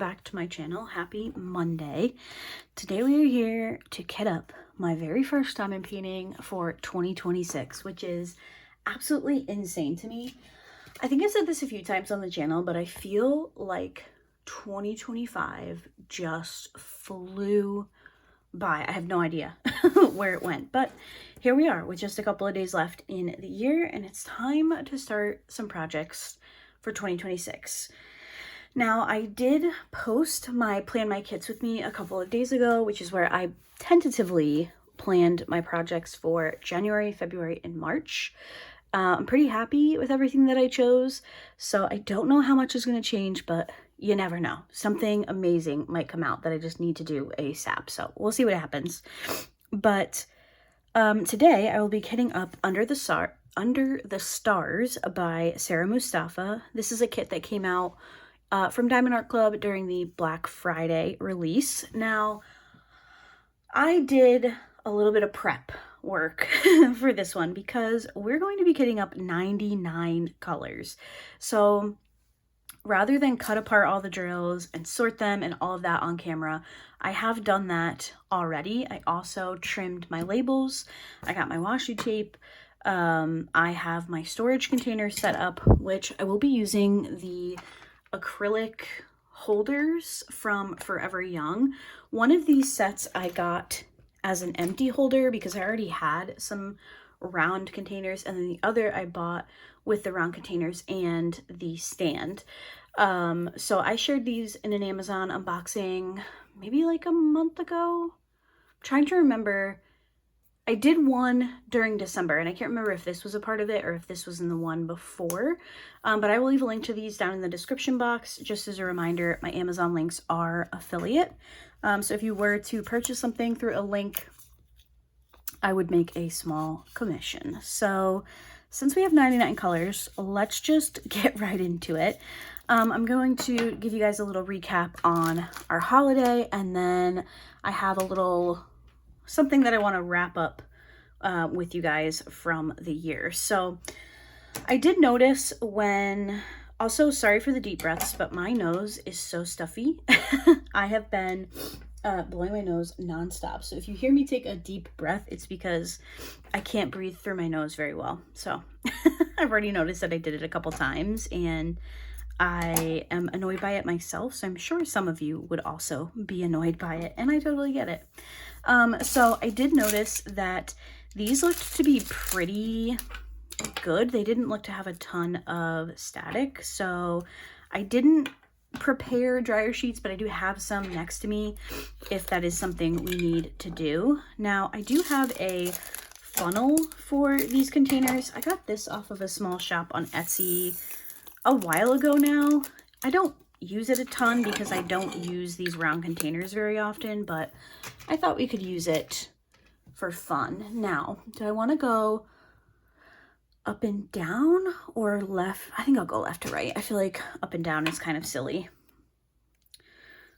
back to my channel. Happy Monday. Today we are here to kit up my very first diamond painting for 2026, which is absolutely insane to me. I think I've said this a few times on the channel, but I feel like 2025 just flew by. I have no idea where it went, but here we are with just a couple of days left in the year, and it's time to start some projects for 2026. Now, I did post my Plan My Kits with Me a couple of days ago, which is where I tentatively planned my projects for January, February, and March. I'm pretty happy with everything that I chose, so I don't know how much is going to change, but you never know. Something amazing might come out that I just need to do ASAP, so we'll see what happens. But today I will be kitting up Under the Stars by Sarah Mustafa. This is a kit that came out from diamondartclub during the Black Friday release. Now, I did a little bit of prep work for this one because we're going to be kitting up 99 colors. So rather than cut apart all the drills and sort them and all of that on camera, I have done that already. I also trimmed my labels. I got my washi tape. I have my storage container set up, which I will be using the acrylic holders from Forever Young. One of these sets I got as an empty holder because I already had some round containers, and then the other I bought with the round containers and the stand. So I shared these in an Amazon unboxing maybe like a month ago. I'm trying to remember. I did one during December, and I can't remember if this was a part of it or if this was in the one before, but I will leave a link to these down in the description box. Just as a reminder, my Amazon links are affiliate, so if you were to purchase something through a link, I would make a small commission. So since we have 99 colors, let's just get right into it. I'm going to give you guys a little recap on our holiday, and then I have a little something that I want to wrap up with you guys from the year. So I did notice also sorry for the deep breaths, but my nose is so stuffy. I have been blowing my nose nonstop. So if you hear me take a deep breath, it's because I can't breathe through my nose very well. So I've already noticed that I did it a couple times, and I am annoyed by it myself, so I'm sure some of you would also be annoyed by it, and I totally get it. So I did notice that these looked to be pretty good. They didn't look to have a ton of static, so I didn't prepare dryer sheets, but I do have some next to me if that is something we need to do. Now, I do have a funnel for these containers. I got this off of a small shop on Etsy a while ago now. I don't use it a ton because I don't use these round containers very often, but I thought we could use it for fun. Now, do I want to go up and down or left? I think I'll go left to right. I feel like up and down is kind of silly.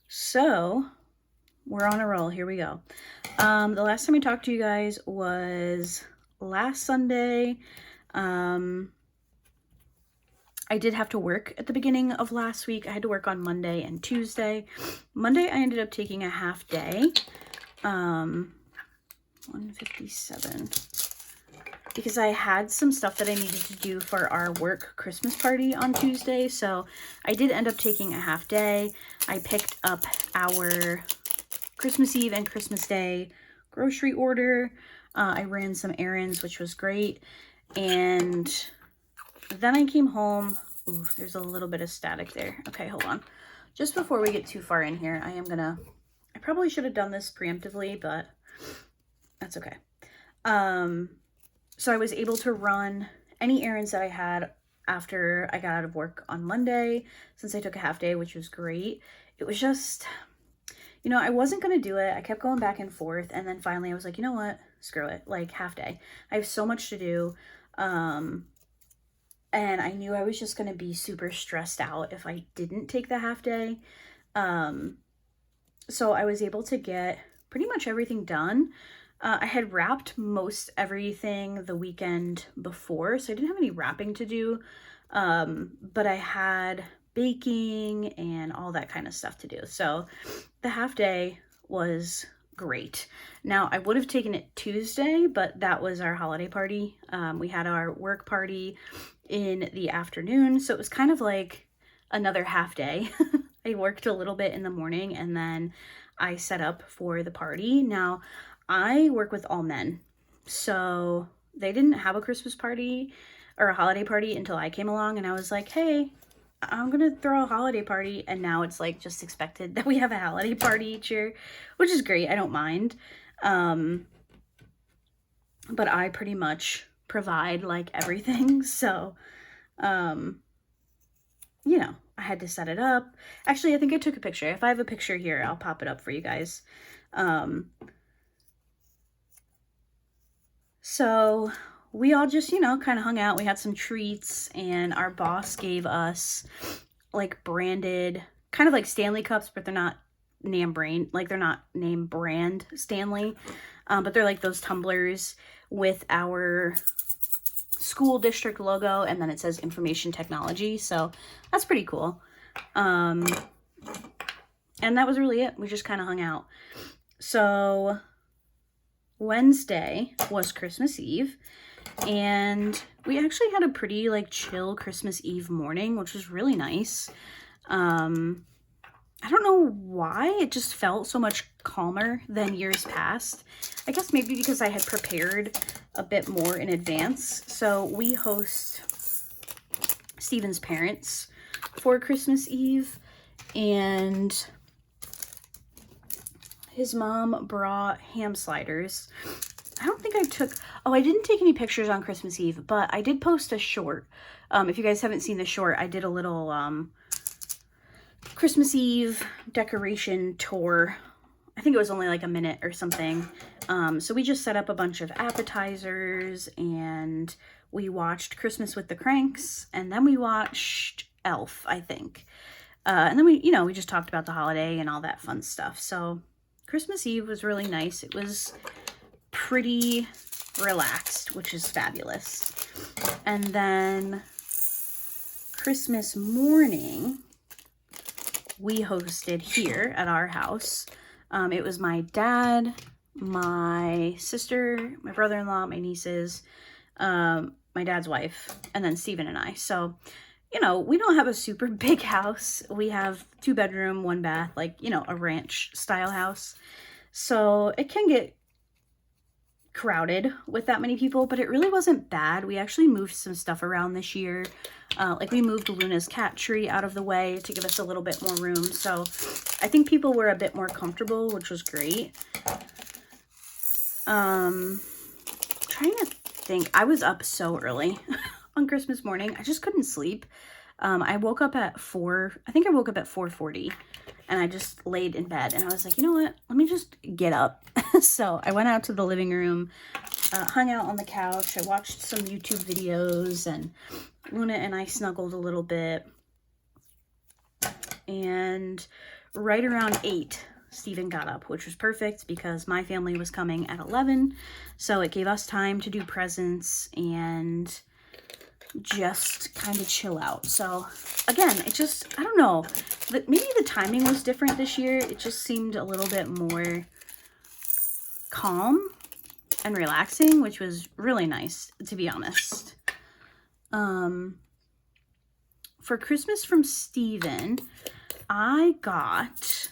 So we're on a roll. Here we go. The last time I talked to you guys was last Sunday. I did have to work at the beginning of last week. I had to work on Monday and Tuesday. Monday, I ended up taking a half day. 157. Because I had some stuff that I needed to do for our work Christmas party on Tuesday. So I did end up taking a half day. I picked up our Christmas Eve and Christmas Day grocery order. I ran some errands, which was great. And then I came home. Ooh, there's a little bit of static there. Okay, hold on. Just before we get too far in here, I probably should have done this preemptively, but that's okay. So I was able to run any errands that I had after I got out of work on Monday, since I took a half day, which was great. It was just, I wasn't going to do it. I kept going back and forth, and then finally I was like, you know what? Screw it. Like, half day. I have so much to do. And I knew I was just going to be super stressed out if I didn't take the half day. So I was able to get pretty much everything done. I had wrapped most everything the weekend before, so I didn't have any wrapping to do. But I had baking and all that kind of stuff to do. So the half day was great. Now, I would have taken it Tuesday, but that was our holiday party. We had our work party in the afternoon, so it was kind of like another half day. I worked a little bit in the morning and then I set up for the party. Now, I work with all men, so they didn't have a Christmas party or a holiday party until I came along, and I was like, hey, I'm gonna throw a holiday party, and now it's like just expected that we have a holiday party each year, which is great. I don't mind. But I pretty much provide like everything, so you know, I had to set it up. Actually, I think I took a picture. If I have a picture here, I'll pop it up for you guys. So we all just, you know, kind of hung out. We had some treats, and our boss gave us like branded, kind of like Stanley cups, but they're not name brand Stanley, but they're like those tumblers with our school district logo, and then it says information technology. So that's pretty cool. And that was really it. We just kind of hung out. So Wednesday was Christmas Eve, and we actually had a pretty like chill Christmas Eve morning, which was really nice. I don't know why, it just felt so much calmer than years past. I guess maybe because I had prepared a bit more in advance. So we host Steven's parents for Christmas Eve, and his mom brought ham sliders. I don't think I didn't take any pictures on Christmas Eve, but I did post a short. If you guys haven't seen the short, I did a little Christmas Eve decoration tour. I think it was only like a minute or something. So we just set up a bunch of appetizers, and we watched Christmas with the Cranks, and then we watched Elf, I think. And then we just talked about the holiday and all that fun stuff. So Christmas Eve was really nice. It was pretty relaxed, which is fabulous. And then Christmas morning, we hosted here at our house. It was my dad, my sister, my brother-in-law, my nieces, my dad's wife, and then Steven and I. So, you know, we don't have a super big house. We have 2-bedroom, 1 bath, like, you know, a ranch style house. So it can get crowded with that many people, but it really wasn't bad. We actually moved some stuff around this year. Like we moved Luna's cat tree out of the way to give us a little bit more room. So I think people were a bit more comfortable, which was great. Trying to think. I was up so early on Christmas morning. I just couldn't sleep. I woke up at 4. I think I woke up at 4:40, and I just laid in bed, and I was like, you know what? Let me just get up. So I went out to the living room, hung out on the couch. I watched some YouTube videos, and Luna and I snuggled a little bit. And right around 8, Steven got up, which was perfect because my family was coming at 11. So it gave us time to do presents and just kind of chill out. So again, I don't know, maybe the timing was different this year. It just seemed a little bit more calm and relaxing, which was really nice, to be honest. For Christmas from Steven, I got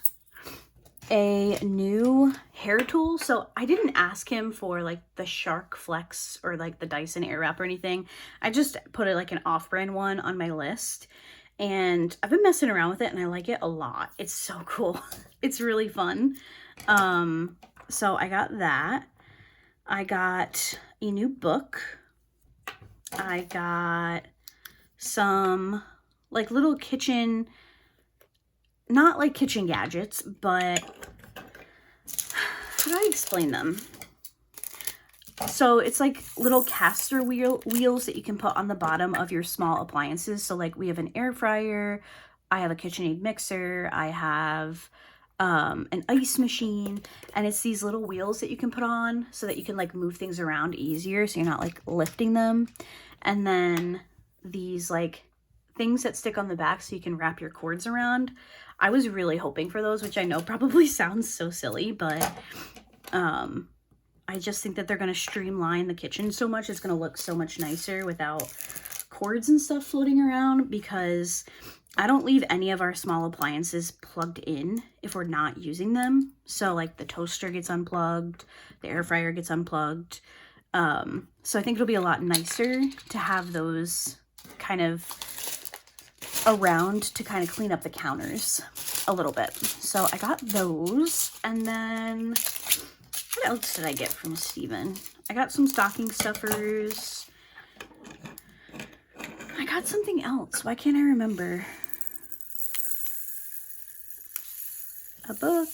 a new hair tool. So I didn't ask him for like the Shark Flex or like the Dyson Airwrap or anything. I just put it like an off-brand one on my list, and I've been messing around with it and I like it a lot. It's so cool. It's really fun. So I got that. I got a new book. I got some like little kitchen, not like kitchen gadgets, but how do I explain them? So it's like little caster wheels that you can put on the bottom of your small appliances. So like we have an air fryer, I have a KitchenAid mixer, I have an ice machine, and it's these little wheels that you can put on so that you can like move things around easier, so you're not like lifting them. And then these like things that stick on the back so you can wrap your cords around. I was really hoping for those, which I know probably sounds so silly, but I just think that they're going to streamline the kitchen so much. It's going to look so much nicer without cords and stuff floating around, because I don't leave any of our small appliances plugged in if we're not using them. So like the toaster gets unplugged, the air fryer gets unplugged. So I think it'll be a lot nicer to have those kind of around to kind of clean up the counters a little bit. So I got those. And then what else did I get from Steven? I got some stocking stuffers. I got something else. Why can't I remember? A book.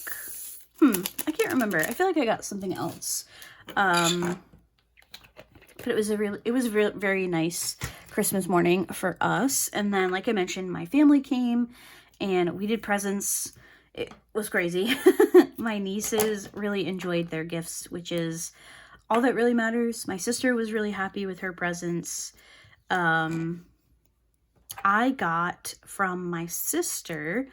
I can't remember. I feel like I got something else. But it was a very nice Christmas morning for us. And then, like I mentioned, my family came and we did presents. It was crazy. My nieces really enjoyed their gifts, which is all that really matters. My sister was really happy with her presents. I got from my sister,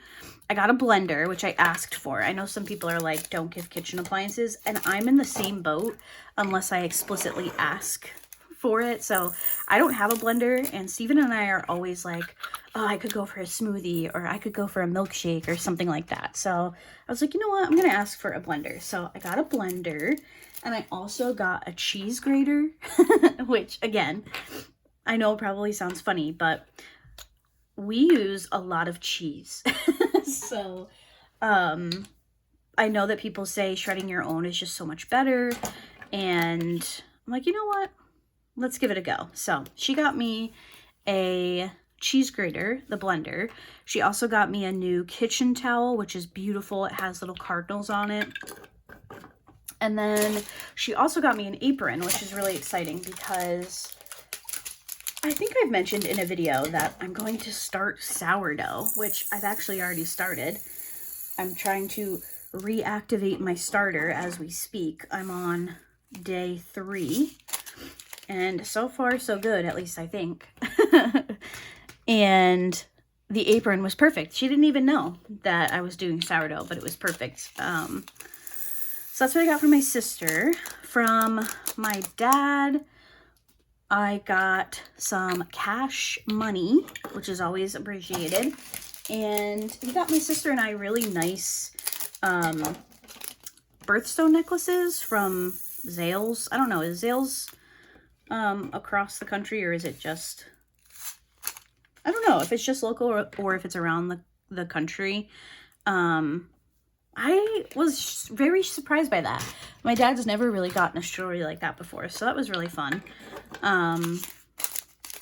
I got a blender, which I asked for. I know some people are like, don't give kitchen appliances, and I'm in the same boat unless I explicitly ask for it. So I don't have a blender, and Steven and I are always like, oh, I could go for a smoothie, or I could go for a milkshake or something like that. So I was like, you know what, I'm going to ask for a blender. So I got a blender, and I also got a cheese grater, which again, I know probably sounds funny, but we use a lot of cheese. So, I know that people say shredding your own is just so much better. And I'm like, you know what? Let's give it a go. So she got me a cheese grater, the blender. She also got me a new kitchen towel, which is beautiful. It has little cardinals on it. And then she also got me an apron, which is really exciting because I think I've mentioned in a video that I'm going to start sourdough, which I've actually already started. I'm trying to reactivate my starter as we speak. I'm on day 3, and so far so good, at least I think. And the apron was perfect. She didn't even know that I was doing sourdough, but it was perfect. So that's what I got from my sister. From my dad, I got some cash money, which is always appreciated. And he got my sister and I really nice birthstone necklaces from Zales. I don't know, is Zales across the country, or is it just, I don't know if it's just local or if it's around the country. I was very surprised by that. My dad's never really gotten a jewelry like that before, so that was really fun. And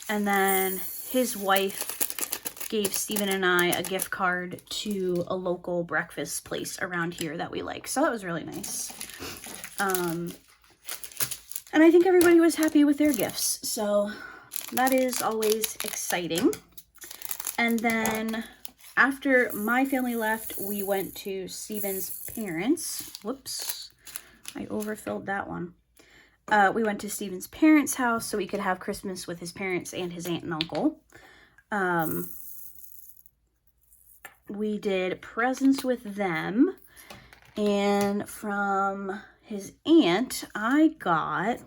then his wife gave Steven and I a gift card to a local breakfast place around here that we like, so that was really nice. And I think everybody was happy with their gifts, so that is always exciting. And then after my family left, we went to Steven's parents. Whoops, I overfilled that one. We went to Steven's parents' house so we could have Christmas with his parents and his aunt and uncle. We did presents with them. And from his aunt, I got,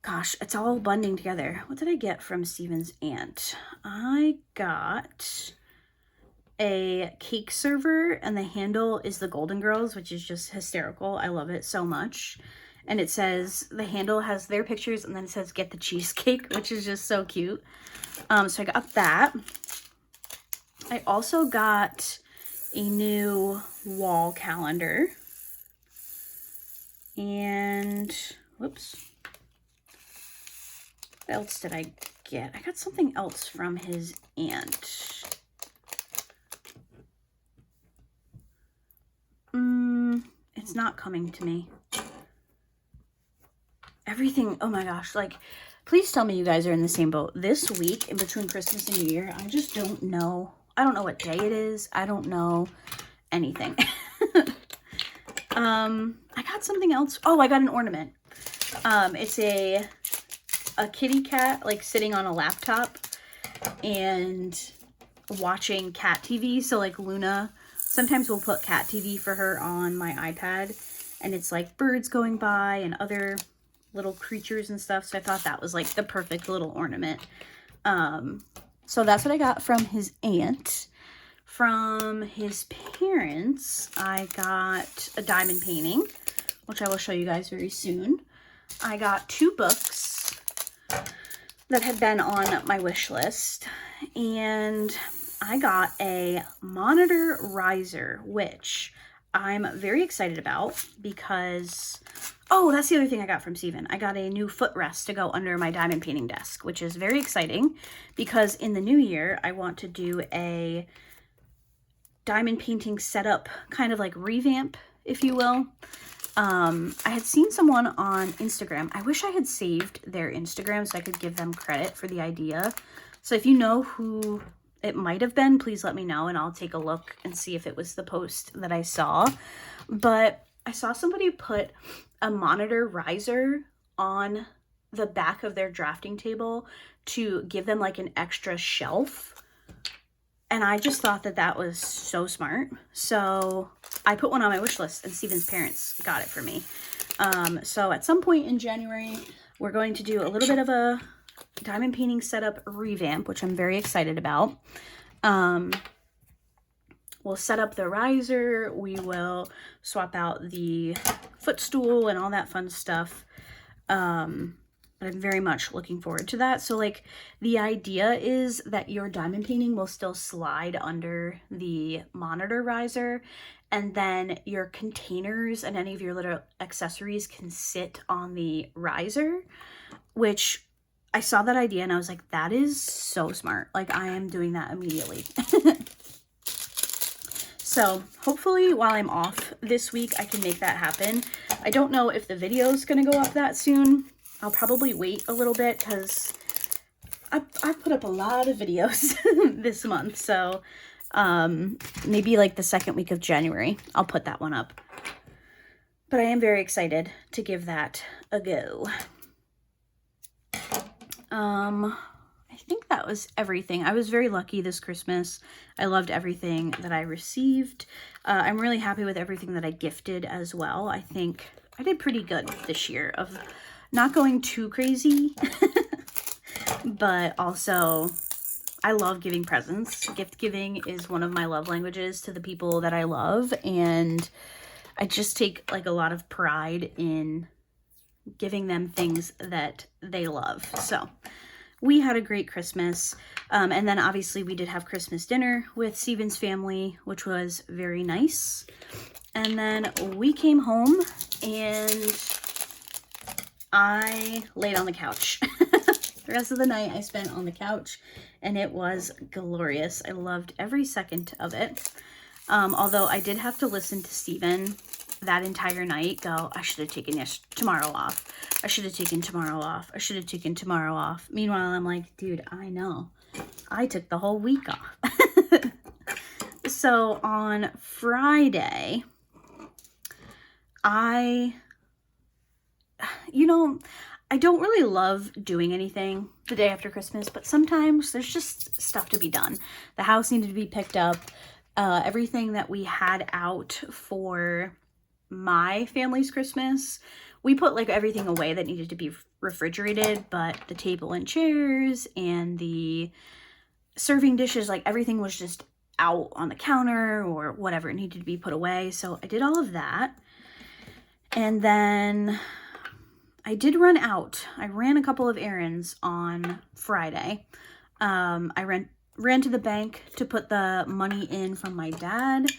gosh, it's all bundling together. What did I get from Steven's aunt? I got a cake server, and the handle is the Golden Girls, which is just hysterical. I love it so much. And it says, the handle has their pictures, and then it says, get the cheesecake, which is just so cute. So I got that. I also got a new wall calendar. And, whoops. What else did I get? I got something else from his aunt. It's not coming to me. Everything, oh my gosh, like, please tell me you guys are in the same boat. This week, in between Christmas and New Year, I just don't know. I don't know what day it is. I don't know anything. I got something else. Oh, I got an ornament. It's a kitty cat, like, sitting on a laptop. and watching cat TV. So like Luna, sometimes we'll put cat TV for her on my iPad, and it's like birds going by and other little creatures and stuff. So I thought that was like the perfect little ornament. So that's what I got from his aunt. From his parents, I got a diamond painting, which I will show you guys very soon. I got 2 books that had been on my wish list, and I got a monitor riser, which I'm very excited about because, oh, that's the other thing I got from Steven. I got a new footrest to go under my diamond painting desk, which is very exciting because in the new year, I want to do a diamond painting setup, kind of like revamp, if you will. I had seen someone on Instagram. I wish I had saved their Instagram so I could give them credit for the idea. So if you know who it might have been, please let me know and I'll take a look and see if it was the post that I saw. But I saw somebody put a monitor riser on the back of their drafting table to give them like an extra shelf. And I just thought that that was so smart. So I put one on my wish list and Steven's parents got it for me. So at some point in January, we're going to do a little bit of a diamond painting setup revamp, which I'm very excited about. We'll set up the riser. We will swap out the footstool and all that fun stuff. But I'm very much looking forward to that. So like the idea is that your diamond painting will still slide under the monitor riser, and then your containers and any of your little accessories can sit on the riser, which I saw that idea and I was like, that is so smart. Like I am doing that immediately. So hopefully while I'm off this week, I can make that happen. I don't know if the video is going to go up that soon. I'll probably wait a little bit because I've put up a lot of videos this month. So maybe like the second week of January, I'll put that one up. But I am very excited to give that a go. I think that was everything. I was very lucky this Christmas. I loved everything that I received. I'm really happy with everything that I gifted as well. I think I did pretty good this year of not going too crazy, but also I love giving presents. Gift giving is one of my love languages to the people that I love, and I just take like a lot of pride in giving them things that they love. So we had a great Christmas, and then obviously we did have Christmas dinner with Steven's family, which was very nice. And then we came home and I laid on the couch. The rest of the night I spent on the couch and it was glorious. I loved every second of it. Although I did have to listen to Steven that entire night go, I should have taken tomorrow off. I should have taken tomorrow off. I should have taken tomorrow off. Meanwhile, I'm like, dude, I know. I took the whole week off. So on Friday, I don't really love doing anything the day after Christmas, but sometimes there's just stuff to be done. The house needed to be picked up. Everything that we had out for my family's Christmas, we put like everything away that needed to be refrigerated, but the table and chairs and the serving dishes, like everything was just out on the counter or whatever, it needed to be put away. So I did all of that. And then I did run out. I ran a couple of errands on Friday. I ran to the bank to put the money in from my dad.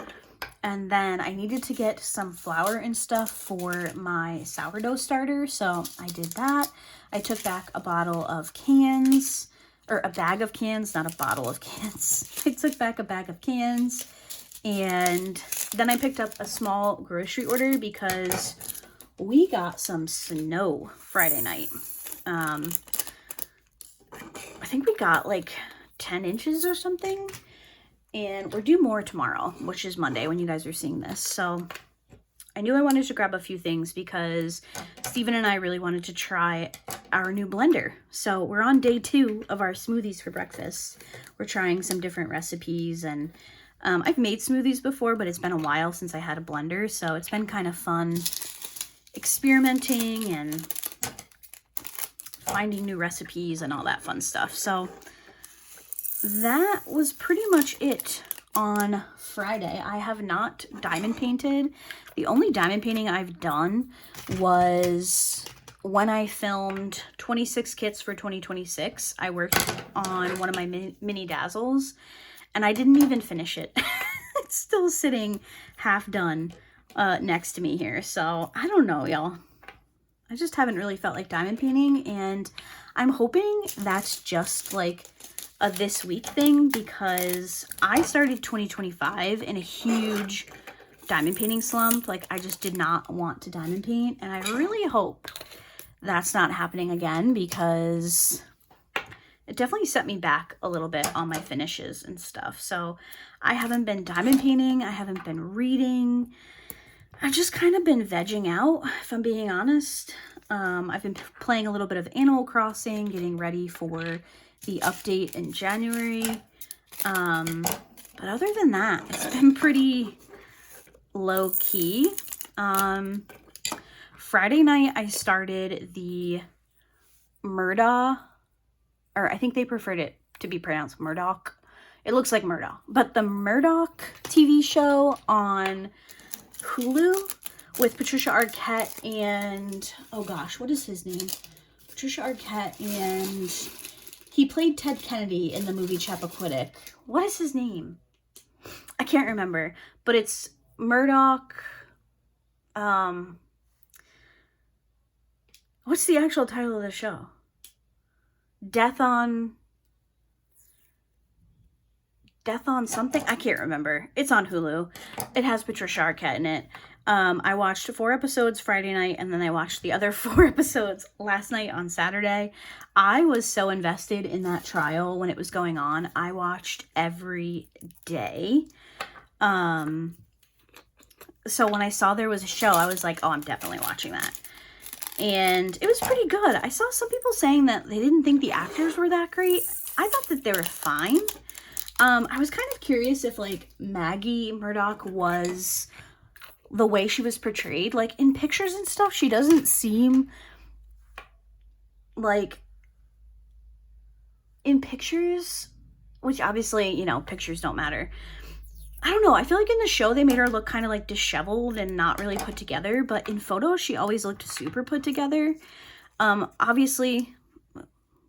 And then I needed to get some flour and stuff for my sourdough starter. So I did that. I took back a bottle of cans, or a bag of cans, not a bottle of cans. I took back a bag of cans. And then I picked up a small grocery order because we got some snow Friday night. I think we got like 10 inches or something. And we're due more tomorrow, which is Monday when you guys are seeing this. So I knew I wanted to grab a few things because Steven and I really wanted to try our new blender. So we're on day 2 of our smoothies for breakfast. We're trying some different recipes, and I've made smoothies before, but it's been a while since I had a blender, so it's been kind of fun experimenting and finding new recipes and all that fun stuff. So that was pretty much it on Friday. I have not diamond painted. The only diamond painting I've done was when I filmed 26 kits for 2026. I worked on one of my mini dazzles, and I didn't even finish it. It's still sitting half done next to me here. So I don't know, y'all. I just haven't really felt like diamond painting, and I'm hoping that's just like a this week thing, because I started 2025 in a huge diamond painting slump. Like, I just did not want to diamond paint, and I really hope that's not happening again, because it definitely set me back a little bit on my finishes and stuff. So I haven't been diamond painting, I haven't been reading, I've just kind of been vegging out, if I'm being honest. I've been playing a little bit of Animal Crossing, getting ready for the update in January. But other than that, it's been pretty low key. Friday night, I started the Murdoch, or I think they preferred it to be pronounced Murdoch. It looks like Murdoch, but the Murdoch TV show on Hulu with Patricia Arquette and, oh gosh, what is his name? Patricia Arquette, and he played Ted Kennedy in the movie Chappaquiddick. What is his name? I can't remember, but it's Murdoch. What's the actual title of the show? Death on something? I can't remember. It's on Hulu. It has Patricia Arquette in it. I watched 4 episodes Friday night, and then I watched the other 4 episodes last night on Saturday. I was so invested in that trial when it was going on. I watched every day. So when I saw there was a show, I was like, oh, I'm definitely watching that. And it was pretty good. I saw some people saying that they didn't think the actors were that great. I thought that they were fine. I was kind of curious if, like, Maggie Murdoch was the way she was portrayed. Like, in pictures and stuff, she doesn't seem like, in pictures, which obviously, you know, pictures don't matter. I don't know. I feel like in the show, they made her look kind of like disheveled and not really put together. But in photos, she always looked super put together. Obviously,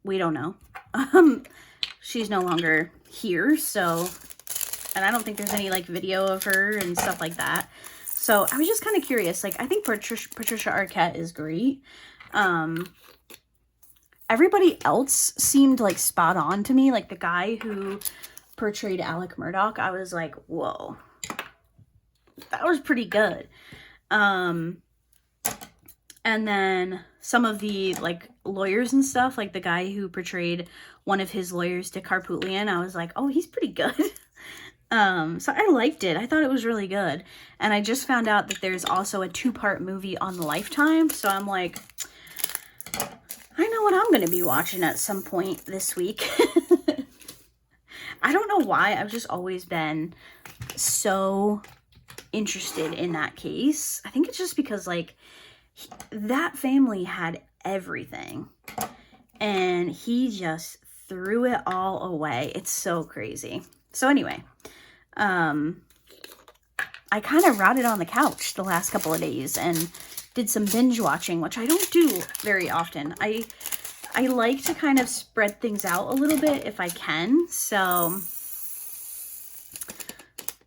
we don't know. She's no longer here, so, and I don't think there's any like video of her and stuff like that. So I was just kind of curious. Like, I think Patricia Arquette is great. Everybody else seemed like spot on to me. Like the guy who portrayed Alec Murdoch, I was like, whoa, that was pretty good. And then some of the like lawyers and stuff, like the guy who portrayed one of his lawyers, Dick Harpootlian, I was like, oh, he's pretty good. So I liked it. I thought it was really good. And I just found out that there's also a 2-part movie on Lifetime. So I'm like, I know what I'm going to be watching at some point this week. I don't know why. I've just always been so interested in that case. I think it's just because, like, that family had everything. And he just threw it all away. It's so crazy. So anyway, I kind of rotted on the couch the last couple of days and did some binge watching, which I don't do very often. I like to kind of spread things out a little bit if I can. So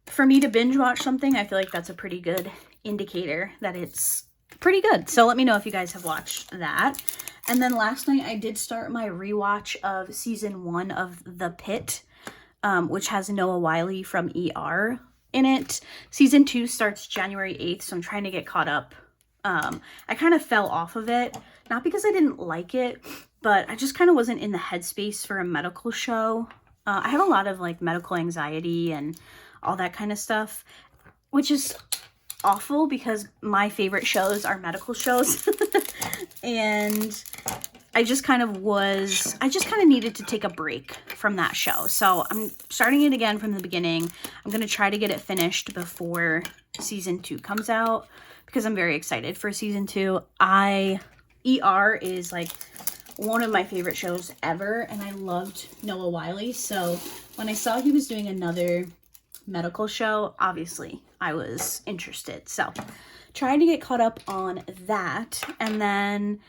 for me to binge watch something, I feel like that's a pretty good indicator that it's pretty good. So let me know if you guys have watched that. And then last night I did start my rewatch of season 1 of The Pit, which has Noah Wyle from ER in it. Season 2 starts January 8th, so I'm trying to get caught up. I kind of fell off of it, not because I didn't like it, but I just kind of wasn't in the headspace for a medical show. I have a lot of like medical anxiety and all that kind of stuff, which is awful because my favorite shows are medical shows. And I just kind of needed to take a break from that show. So I'm starting it again from the beginning. I'm going to try to get it finished before season 2 comes out because I'm very excited for season 2. ER is like one of my favorite shows ever, and I loved Noah Wyle. So when I saw he was doing another medical show, obviously I was interested. So trying to get caught up on that. And then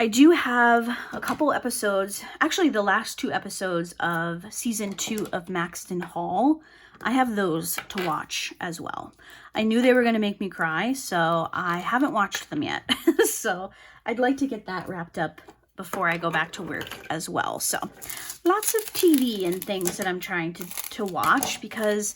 I do have a couple episodes, actually the last 2 episodes of season 2 of Maxton Hall. I have those to watch as well. I knew they were going to make me cry, so I haven't watched them yet. So I'd like to get that wrapped up before I go back to work as well. So lots of TV and things that I'm trying to watch because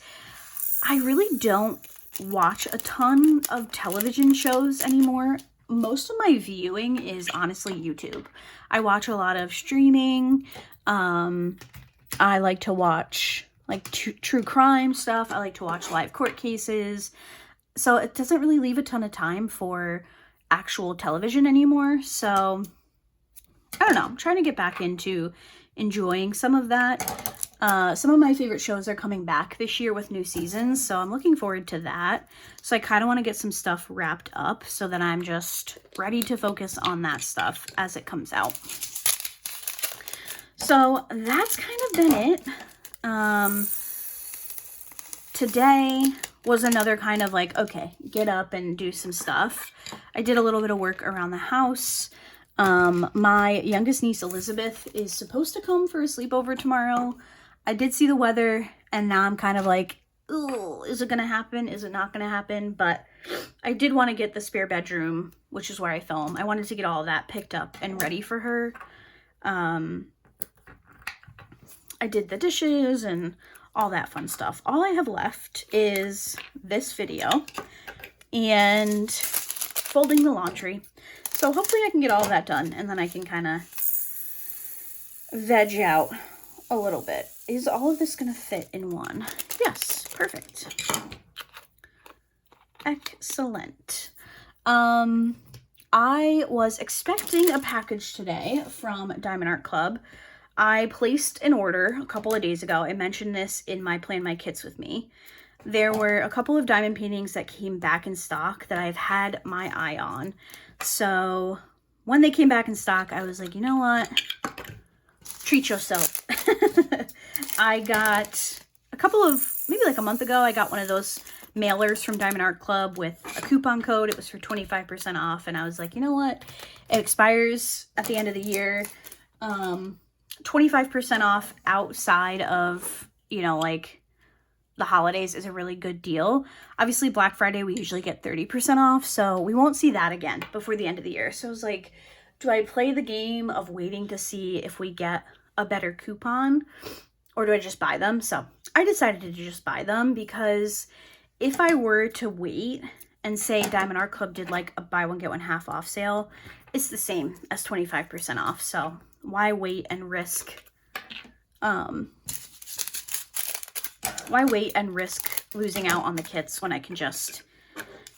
I really don't watch a ton of television shows anymore. Most of my viewing is honestly YouTube. I watch a lot of streaming. I like to watch like true crime stuff. I like to watch live court cases. So it doesn't really leave a ton of time for actual television anymore. So I don't know. I'm trying to get back into enjoying some of that. Some of my favorite shows are coming back this year with new seasons, so I'm looking forward to that. So I kind of want to get some stuff wrapped up so that I'm just ready to focus on that stuff as it comes out. So that's kind of been it. Today was another kind of like, okay, get up and do some stuff. I did a little bit of work around the house. My youngest niece, Elizabeth, is supposed to come for a sleepover tomorrow. I did see the weather, and now I'm kind of like, ooh, is it going to happen? Is it not going to happen? But I did want to get the spare bedroom, which is where I film. I wanted to get all of that picked up and ready for her. I did the dishes and all that fun stuff. All I have left is this video and folding the laundry. So hopefully I can get all of that done, and then I can kind of veg out a little bit. Is all of this going to fit in one? Yes, perfect. Excellent. I was expecting a package today from diamondartclub. I placed an order a couple of days ago. I mentioned this in my Plan My Kits with Me. There were a couple of diamond paintings that came back in stock that I've had my eye on. So when they came back in stock, I was like, you know what? Treat yourself. I got a couple of, maybe like a month ago, I got one of those mailers from Diamond Art Club with a coupon code. It was for 25% off. And I was like, you know what? It expires at the end of the year. 25% off outside of, you know, like the holidays is a really good deal. Obviously, Black Friday, we usually get 30% off. So we won't see that again before the end of the year. So I was like, do I play the game of waiting to see if we get a better coupon, or do I just buy them? So I decided to just buy them, because if I were to wait and say Diamond Art Club did like a buy one get one half off sale, it's the same as 25% off. So why wait and risk losing out on the kits when I can just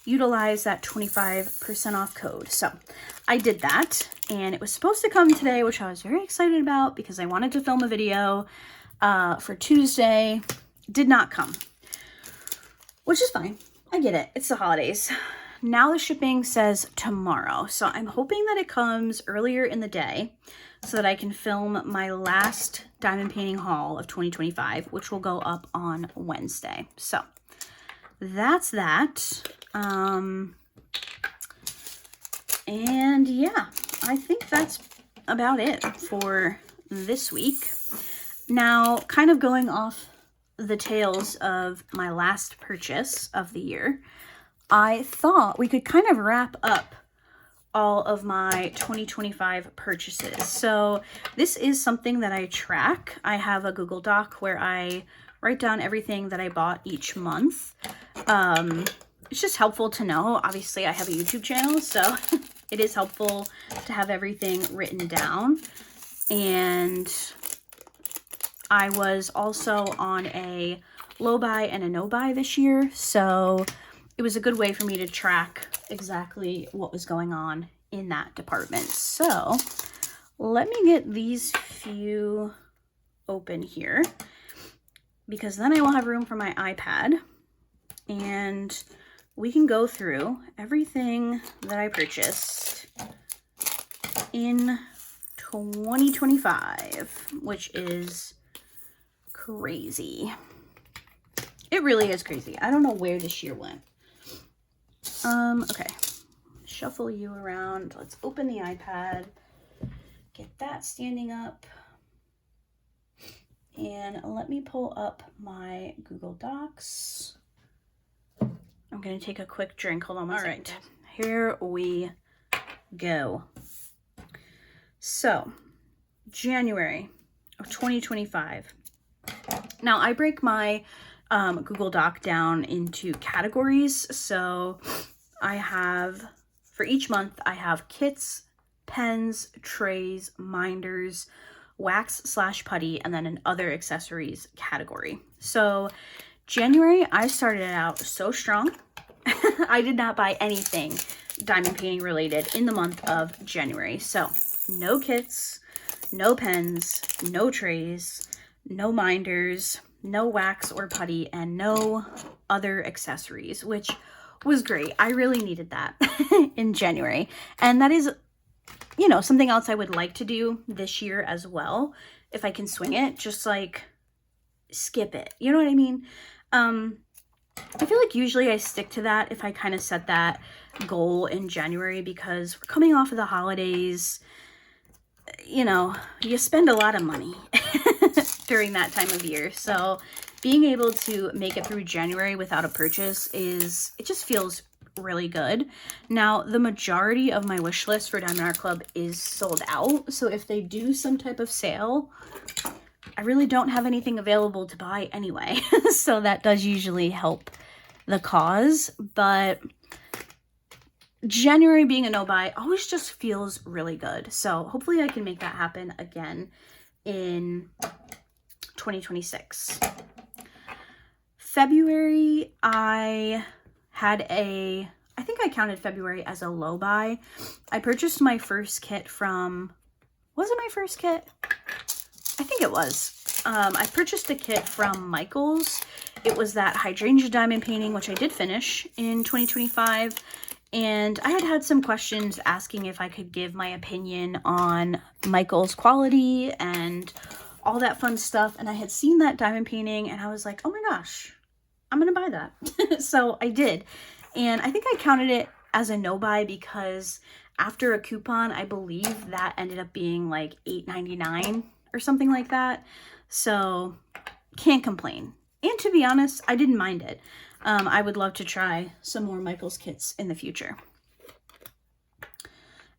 utilize that 25% off code? So I did that, and it was supposed to come today, which I was very excited about because I wanted to film a video for Tuesday. Did not come, which is fine. I get it. It's the holidays. Now the shipping says tomorrow, so I'm hoping that it comes earlier in the day so that I can film my last diamond painting haul of 2025, which will go up on Wednesday. So that's that. And yeah, I think that's about it for this week. Now, kind of going off the tails of my last purchase of the year, I thought we could kind of wrap up all of my 2025 purchases. So this is something that I track. I have a Google Doc where I write down everything that I bought each month. It's just helpful to know. Obviously, I have a YouTube channel, so it is helpful to have everything written down. And I was also on a low buy and a no buy this year, so it was a good way for me to track exactly what was going on in that department. So let me get these few open here, because then I will have room for my iPad and we can go through everything that I purchased in 2025, which is crazy. It really is crazy. I don't know where this year went. Okay. Shuffle you around. Let's open the iPad. Get that standing up. And let me pull up my Google Docs. I'm going to take a quick drink. Hold on one second. All right. Here we go. So, January of 2025. Now, I break my Google Doc down into categories. So, I have, for each month, I have kits, pens, trays, minders, wax/putty, and then an other accessories category. So, January, I started out so strong. I did not buy anything diamond painting related in the month of January. So, no kits, no pens, no trays, no minders, no wax or putty, and no other accessories, which was great. I really needed that in January. And that is, you know, something else I would like to do this year as well. If I can swing it, just like skip it. You know what I mean? I feel like usually I stick to that if I kind of set that goal in January, because we're coming off of the holidays. You know, you spend a lot of money during that time of year. So being able to make it through January without a purchase it just feels really good. Now, the majority of my wish list for Diamond Art Club is sold out. So if they do some type of sale, I really don't have anything available to buy anyway. So that does usually help the cause. But January being a no-buy always just feels really good. So hopefully I can make that happen again in 2026. February, I think I counted February as a low buy. I purchased my first kit from, was it my first kit? I think it was. I purchased a kit from Michaels. It was that hydrangea diamond painting, which I did finish in 2025. And I had some questions asking if I could give my opinion on Michael's quality and all that fun stuff. And I had seen that diamond painting and I was like, oh my gosh, I'm going to buy that. So I did. And I think I counted it as a no buy because after a coupon, I believe that ended up being like $8.99 or something like that. So can't complain. And to be honest, I didn't mind it. I would love to try some more Michaels kits in the future.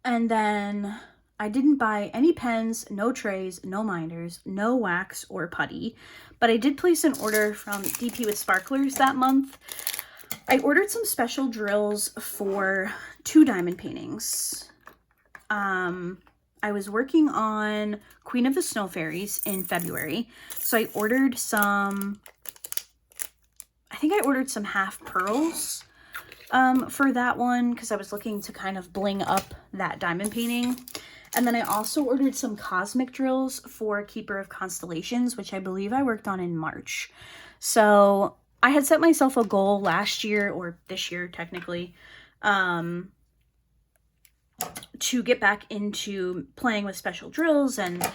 And then I didn't buy any pens, no trays, no minders, no wax or putty, but I did place an order from DP with Sparklers that month. I ordered some special drills for 2 diamond paintings. I was working on Queen of the Snow Fairies in February, so I ordered some, I think I ordered some half pearls for that one because I was looking to kind of bling up that diamond painting. And then I also ordered some cosmic drills for Keeper of Constellations, which I believe I worked on in March. So I had set myself a goal last year, or this year technically, to get back into playing with special drills and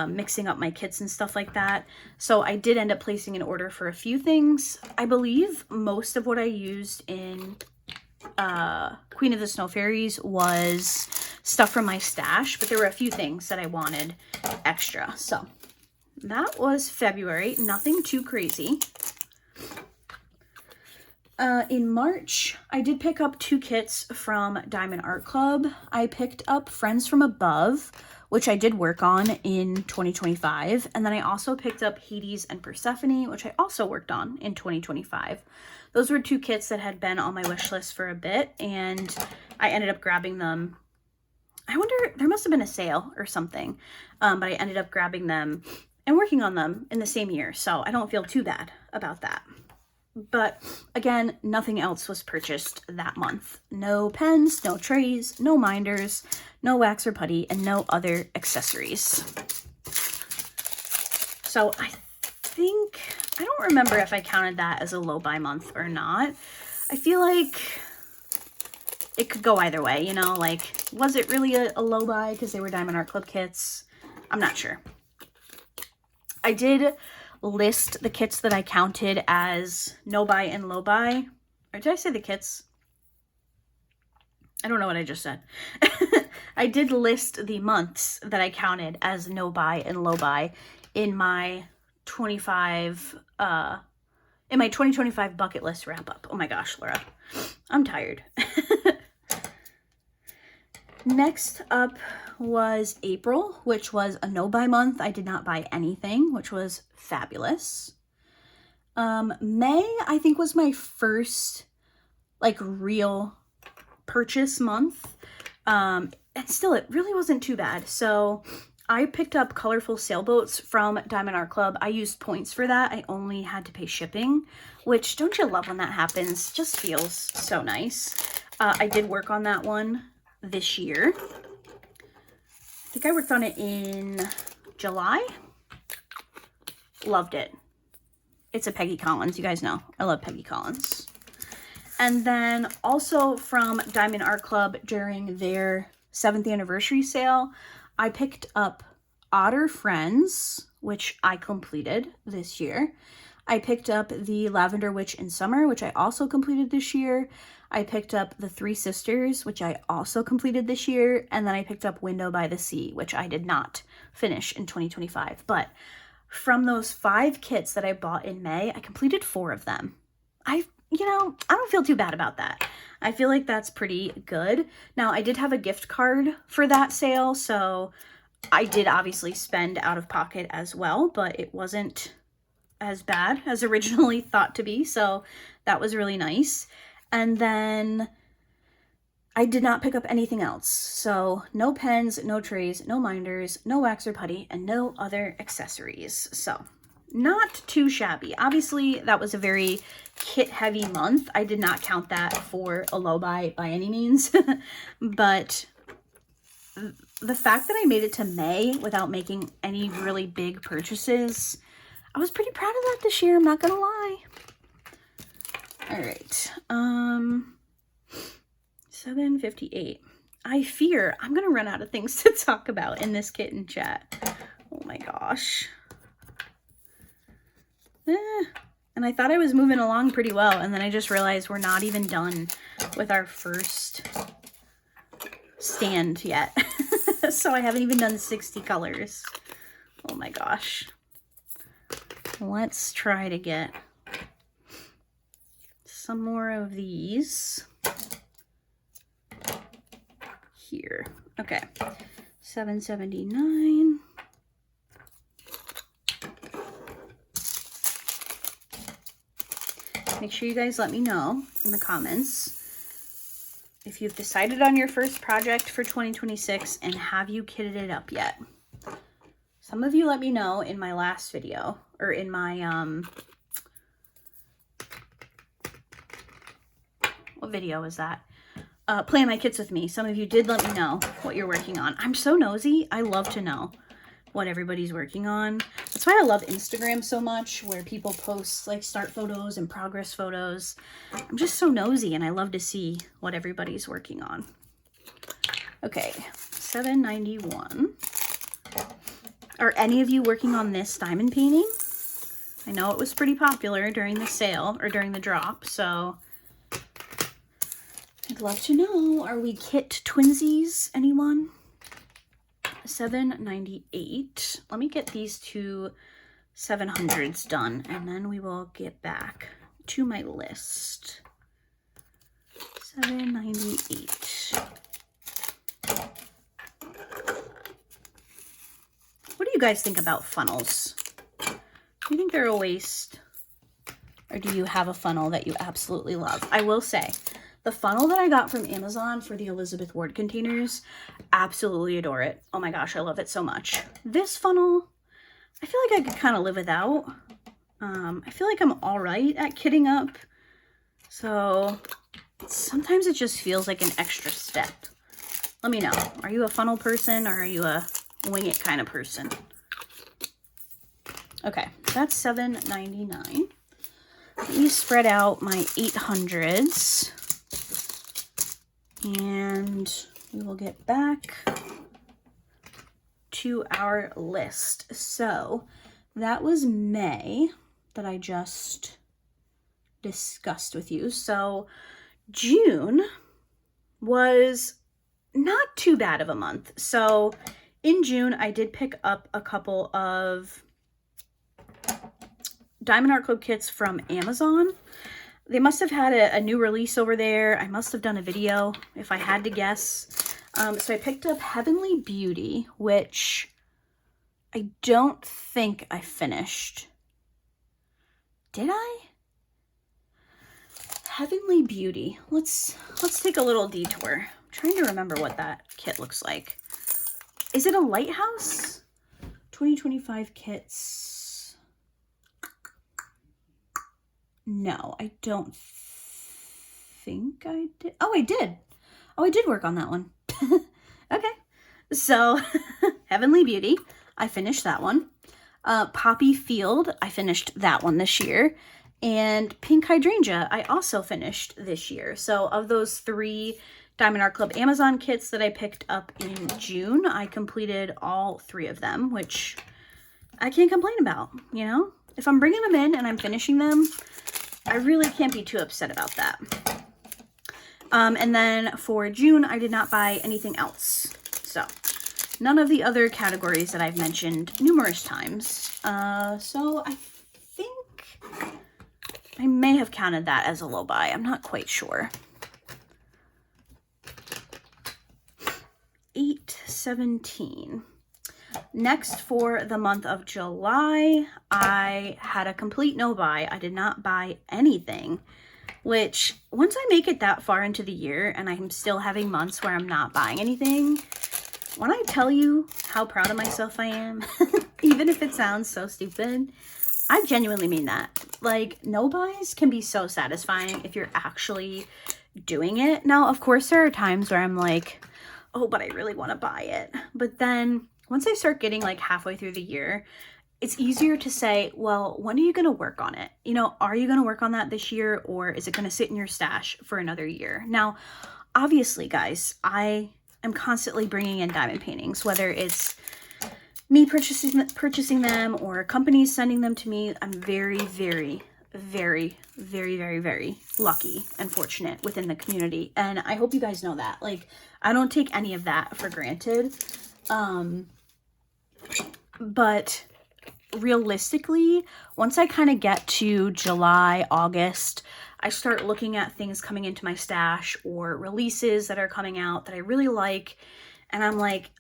mixing up my kits and stuff like that. So I did end up placing an order for a few things. I believe most of what I used in Queen of the Snow Fairies was stuff from my stash, but there were a few things that I wanted extra. So that was February. Nothing too crazy. In March, I did pick up 2 kits from Diamond Art Club. I picked up Friends from Above, which I did work on in 2025. And then I also picked up Hades and Persephone, which I also worked on in 2025. Those were 2 kits that had been on my wish list for a bit, and I ended up grabbing them. I wonder, there must have been a sale or something, but I ended up grabbing them and working on them in the same year. So I don't feel too bad about that. But again, nothing else was purchased that month. No pens, no trays, no minders, no wax or putty, and no other accessories. So I think, I don't remember if I counted that as a low buy month or not. I feel like it could go either way, you know, like, was it really a low buy because they were Diamond Art Club kits? I'm not sure. I did list the kits that I counted as no buy and low buy. Or did I say the kits? I don't know what I just said. I did list the months that I counted as no buy and low buy in my 2025 bucket list wrap up. Oh my gosh, Laura, I'm tired. Next up was April, which was a no buy month. I did not buy anything, which was fabulous. May, I think, was my first like real purchase month. And still, it really wasn't too bad. So I picked up colorful sailboats from Diamond Art Club. I used points for that. I only had to pay shipping, which, don't you love when that happens? Just feels so nice. I did work on that one this year. I think I worked on it in July. Loved it. It's a Peggy Collins. You guys know I love Peggy Collins. And then also from Diamond Art Club during their 7th anniversary sale, I picked up Otter Friends, which I completed this year. I picked up the Lavender Witch in Summer, which I also completed this year. I picked up the Three Sisters, which I also completed this year. And then I picked up Window by the Sea, which I did not finish in 2025. But from those 5 kits that I bought in May, I completed 4 of them. I don't feel too bad about that. I feel like that's pretty good. Now, I did have a gift card for that sale, so I did obviously spend out of pocket as well, but it wasn't as bad as originally thought to be, so that was really nice. And then I did not pick up anything else. So no pens, no trays, no minders, no wax or putty, and no other accessories. So not too shabby. Obviously, that was a very kit-heavy month. I did not count that for a low buy by any means. But the fact that I made it to May without making any really big purchases, I was pretty proud of that this year, I'm not gonna lie. All right, 7:58. I fear I'm gonna run out of things to talk about in this kitten chat. Oh my gosh. And I thought I was moving along pretty well, and then I just realized we're not even done with our first stand yet. So I haven't even done 60 colors. Oh my gosh. Let's try to get some more of these here. Okay, 779. Make sure you guys let me know in the comments if you've decided on your first project for 2026 and have you kitted it up yet. Some of you let me know in my last video, or in my, what video was that? Plan My Kits With Me. Some of you did let me know what you're working on. I'm so nosy. I love to know what everybody's working on. That's why I love Instagram so much, where people post like start photos and progress photos. I'm just so nosy and I love to see what everybody's working on. Okay, 791. Are any of you working on this diamond painting? I know it was pretty popular during the sale or during the drop, so I'd love to know. Are we kit twinsies? Anyone? 798. Let me get these two 700s done, and then we will get back to my list. 798. What do you guys think about funnels? Do you think they're a waste? Or do you have a funnel that you absolutely love? I will say, the funnel that I got from Amazon for the Elizabeth Ward containers, absolutely adore it. Oh my gosh, I love it so much. This funnel, I feel like I could kind of live without. I feel like I'm all right at kitting up. So sometimes it just feels like an extra step. Let me know. Are you a funnel person or are you a wing it kind of person? Okay, that's $7.99. Let me spread out my 800s and we will get back to our list. So that was May that I just discussed with you. So June was not too bad of a month. So in June, I did pick up a couple of Diamond Art Club kits from Amazon. They must have had a new release over there. I must have done a video if I had to guess. So I picked up Heavenly Beauty, which I don't think I finished. Did I? Heavenly Beauty. Let's take a little detour. I'm trying to remember what that kit looks like. Is it a lighthouse? 2025 kits. No, I don't think I did. Oh, I did. Oh, I did work on that one. Okay. So, Heavenly Beauty, I finished that one. Poppy Field, I finished that one this year. And Pink Hydrangea, I also finished this year. So, of those 3 Diamond Art Club Amazon kits that I picked up in June, I completed all 3 of them, which I can't complain about, you know? If I'm bringing them in and I'm finishing them, I really can't be too upset about that. And then for June, I did not buy anything else. So none of the other categories that I've mentioned numerous times. So I think I may have counted that as a low buy. I'm not quite sure. 8/17. Next, for the month of July, I had a complete no buy. I did not buy anything, which once I make it that far into the year and I'm still having months where I'm not buying anything, when I tell you how proud of myself I am, even if it sounds so stupid, I genuinely mean that. Like, no buys can be so satisfying if you're actually doing it. Now, of course, there are times where I'm like, oh, but I really want to buy it. But then once I start getting like halfway through the year, it's easier to say, well, when are you going to work on it? You know, are you going to work on that this year, or is it going to sit in your stash for another year? Now, obviously, guys, I am constantly bringing in diamond paintings, whether it's me purchasing them or companies sending them to me. I'm very, very, very, very, very, very lucky and fortunate within the community. And I hope you guys know that. Like, I don't take any of that for granted. But realistically, once I kind of get to July, August, I start looking at things coming into my stash or releases that are coming out that I really like. And I'm like,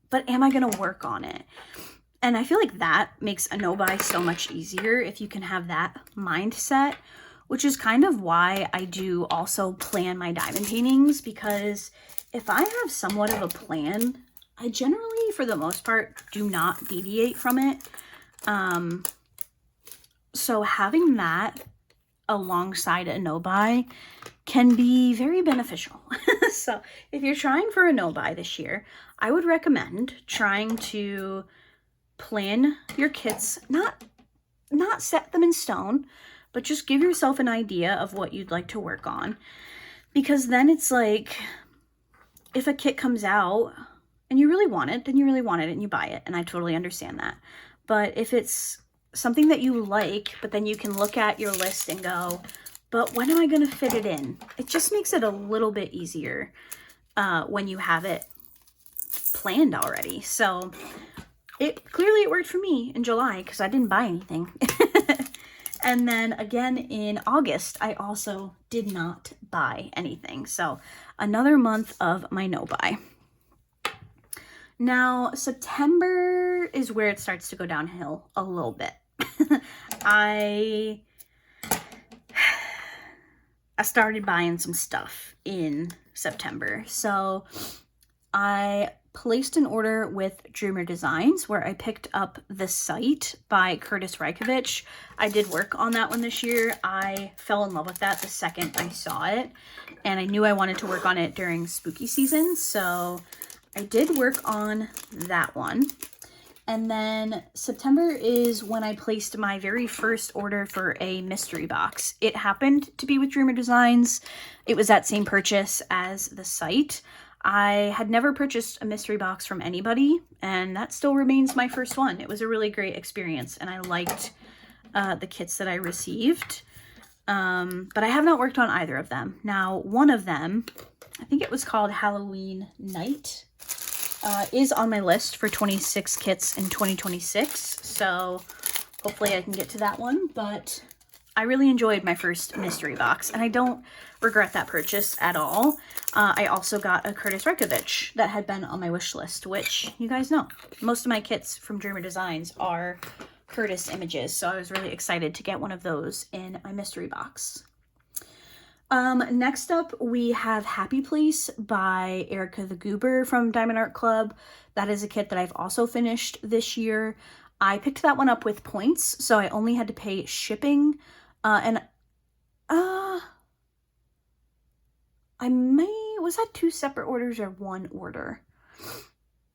but am I going to work on it? And I feel like that makes a no-buy so much easier if you can have that mindset, which is kind of why I do also plan my diamond paintings, because if I have somewhat of a plan, I generally, for the most part, do not deviate from it. So having that alongside a no-buy can be very beneficial. So if you're trying for a no-buy this year, I would recommend trying to plan your kits, not set them in stone, but just give yourself an idea of what you'd like to work on. Because then it's like, if a kit comes out and you really want it, then you really want it and you buy it. And I totally understand that. But if it's something that you like, but then you can look at your list and go, but when am I going to fit it in? It just makes it a little bit easier when you have it planned already. So clearly it worked for me in July because I didn't buy anything. And then again in August, I also did not buy anything. So another month of my no buy. Now, September is where it starts to go downhill a little bit. I started buying some stuff in September. So I placed an order with Dreamer Designs where I picked up The Sight by Curtis Reikovich. I did work on that one this year. I fell in love with that the second I saw it, and I knew I wanted to work on it during spooky season, so I did work on that one. And then September is when I placed my very first order for a mystery box. It happened to be with Dreamer Designs. It was that same purchase as The Sight. I had never purchased a mystery box from anybody, and that still remains my first one. It was a really great experience, and I liked the kits that I received. But I have not worked on either of them. Now, one of them, I think it was called Halloween Night, is on my list for 26 kits in 2026. So hopefully I can get to that one. But I really enjoyed my first mystery box, and I don't regret that purchase at all. I also got a Curtis Reikovich that had been on my wish list, which you guys know, most of my kits from Dreamer Designs are Curtis images, so I was really excited to get one of those in my mystery box. Next up, we have Happy Place by Erica the Goober from Diamond Art Club. That is a kit that I've also finished this year. I picked that one up with points, so I only had to pay shipping, was that 2 separate orders or 1 order?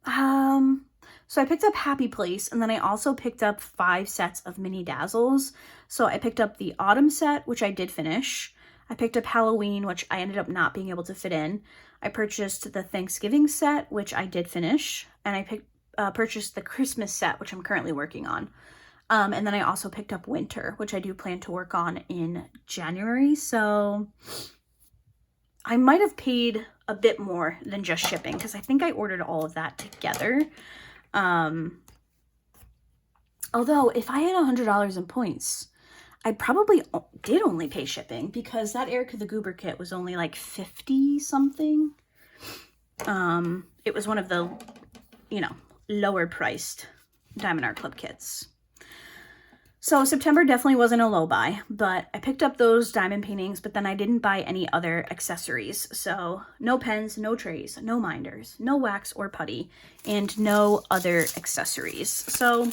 So I picked up Happy Place, and then I also picked up 5 sets of mini dazzles. So I picked up the autumn set, which I did finish. I picked up Halloween, which I ended up not being able to fit in. I purchased the Thanksgiving set, which I did finish. And I purchased the Christmas set, which I'm currently working on. And then I also picked up winter, which I do plan to work on in January. So I might have paid a bit more than just shipping, because I think I ordered all of that together. Although if I had $100 in points, I probably did only pay shipping, because that Erica the Goober kit was only like 50 something. It was one of the, lower priced Diamond Art Club kits. So September definitely wasn't a low buy, but I picked up those diamond paintings, but then I didn't buy any other accessories. So no pens, no trays, no minders, no wax or putty, and no other accessories. So,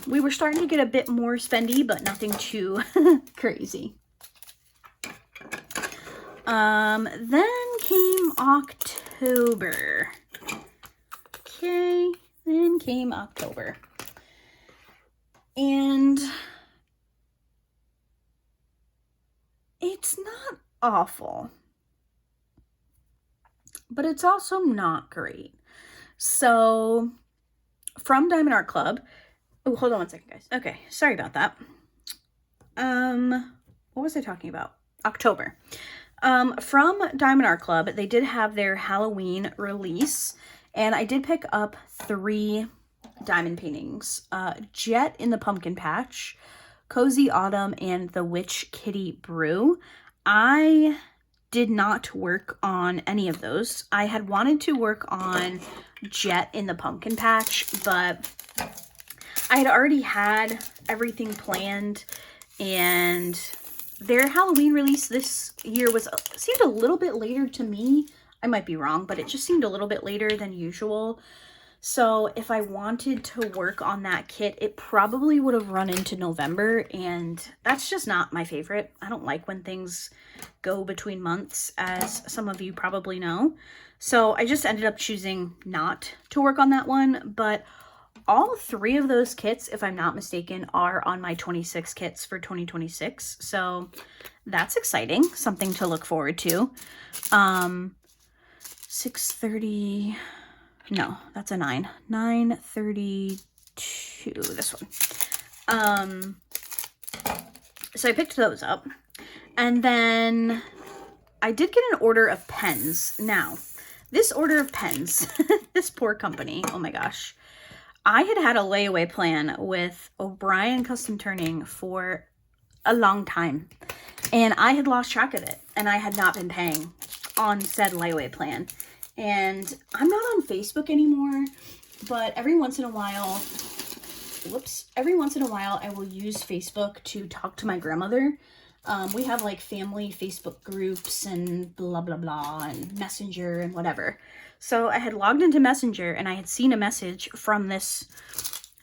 we were starting to get a bit more spendy, but nothing too crazy. Then came October. Okay, then came October. And it's not awful, but it's also not great. So from Diamond Art Club, oh, hold on one second, guys. Okay, sorry about that. What was I talking about? October. From Diamond Art Club, they did have their Halloween release, and I did pick up 3 diamond paintings. Jet in the Pumpkin Patch, Cozy Autumn, and the Witch Kitty Brew. I did not work on any of those. I had wanted to work on Jet in the Pumpkin Patch, but I had already had everything planned, and their Halloween release this year seemed a little bit later to me. I might be wrong, but it just seemed a little bit later than usual. So if I wanted to work on that kit, it probably would have run into November, and that's just not my favorite. I don't like when things go between months, as some of you probably know. So I just ended up choosing not to work on that one, but all 3 of those kits, if I'm not mistaken, are on my 26 kits for 2026. So that's exciting, something to look forward to. 630... No, that's a 9. 932, this one. So I picked those up. And then I did get an order of pens. Now, this order of pens, this poor company, oh my gosh. I had a layaway plan with O'Brien Custom Turning for a long time. And I had lost track of it. And I had not been paying on said layaway plan. And I'm not on Facebook anymore, but every once in a while I will use Facebook to talk to my grandmother. We have like family Facebook groups and blah, blah, blah, and Messenger and whatever. So I had logged into Messenger and I had seen a message from this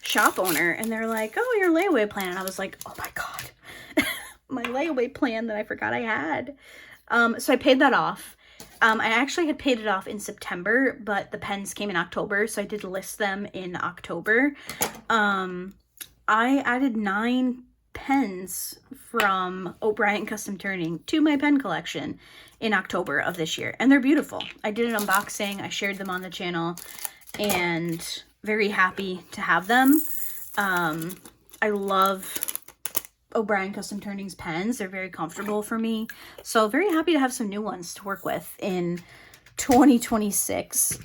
shop owner and they're like, oh, your layaway plan. And I was like, oh my God, my layaway plan that I forgot I had. So I paid that off. I actually had paid it off in September, but the pens came in October. So I did list them in October. I added 9 pens from O'Brien Custom Turning to my pen collection in October of this year. And they're beautiful. I did an unboxing. I shared them on the channel and very happy to have them. I love O'Brien Custom Turning's pens. They're very comfortable for me. So very happy to have some new ones to work with in 2026.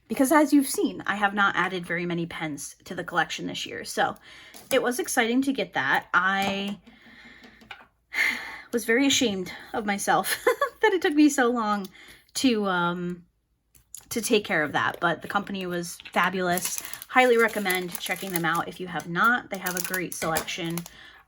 Because as you've seen, I have not added very many pens to the collection this year. So it was exciting to get that. I was very ashamed of myself that it took me so long to take care of that. But the company was fabulous. Highly recommend checking them out if you have not. They have a great selection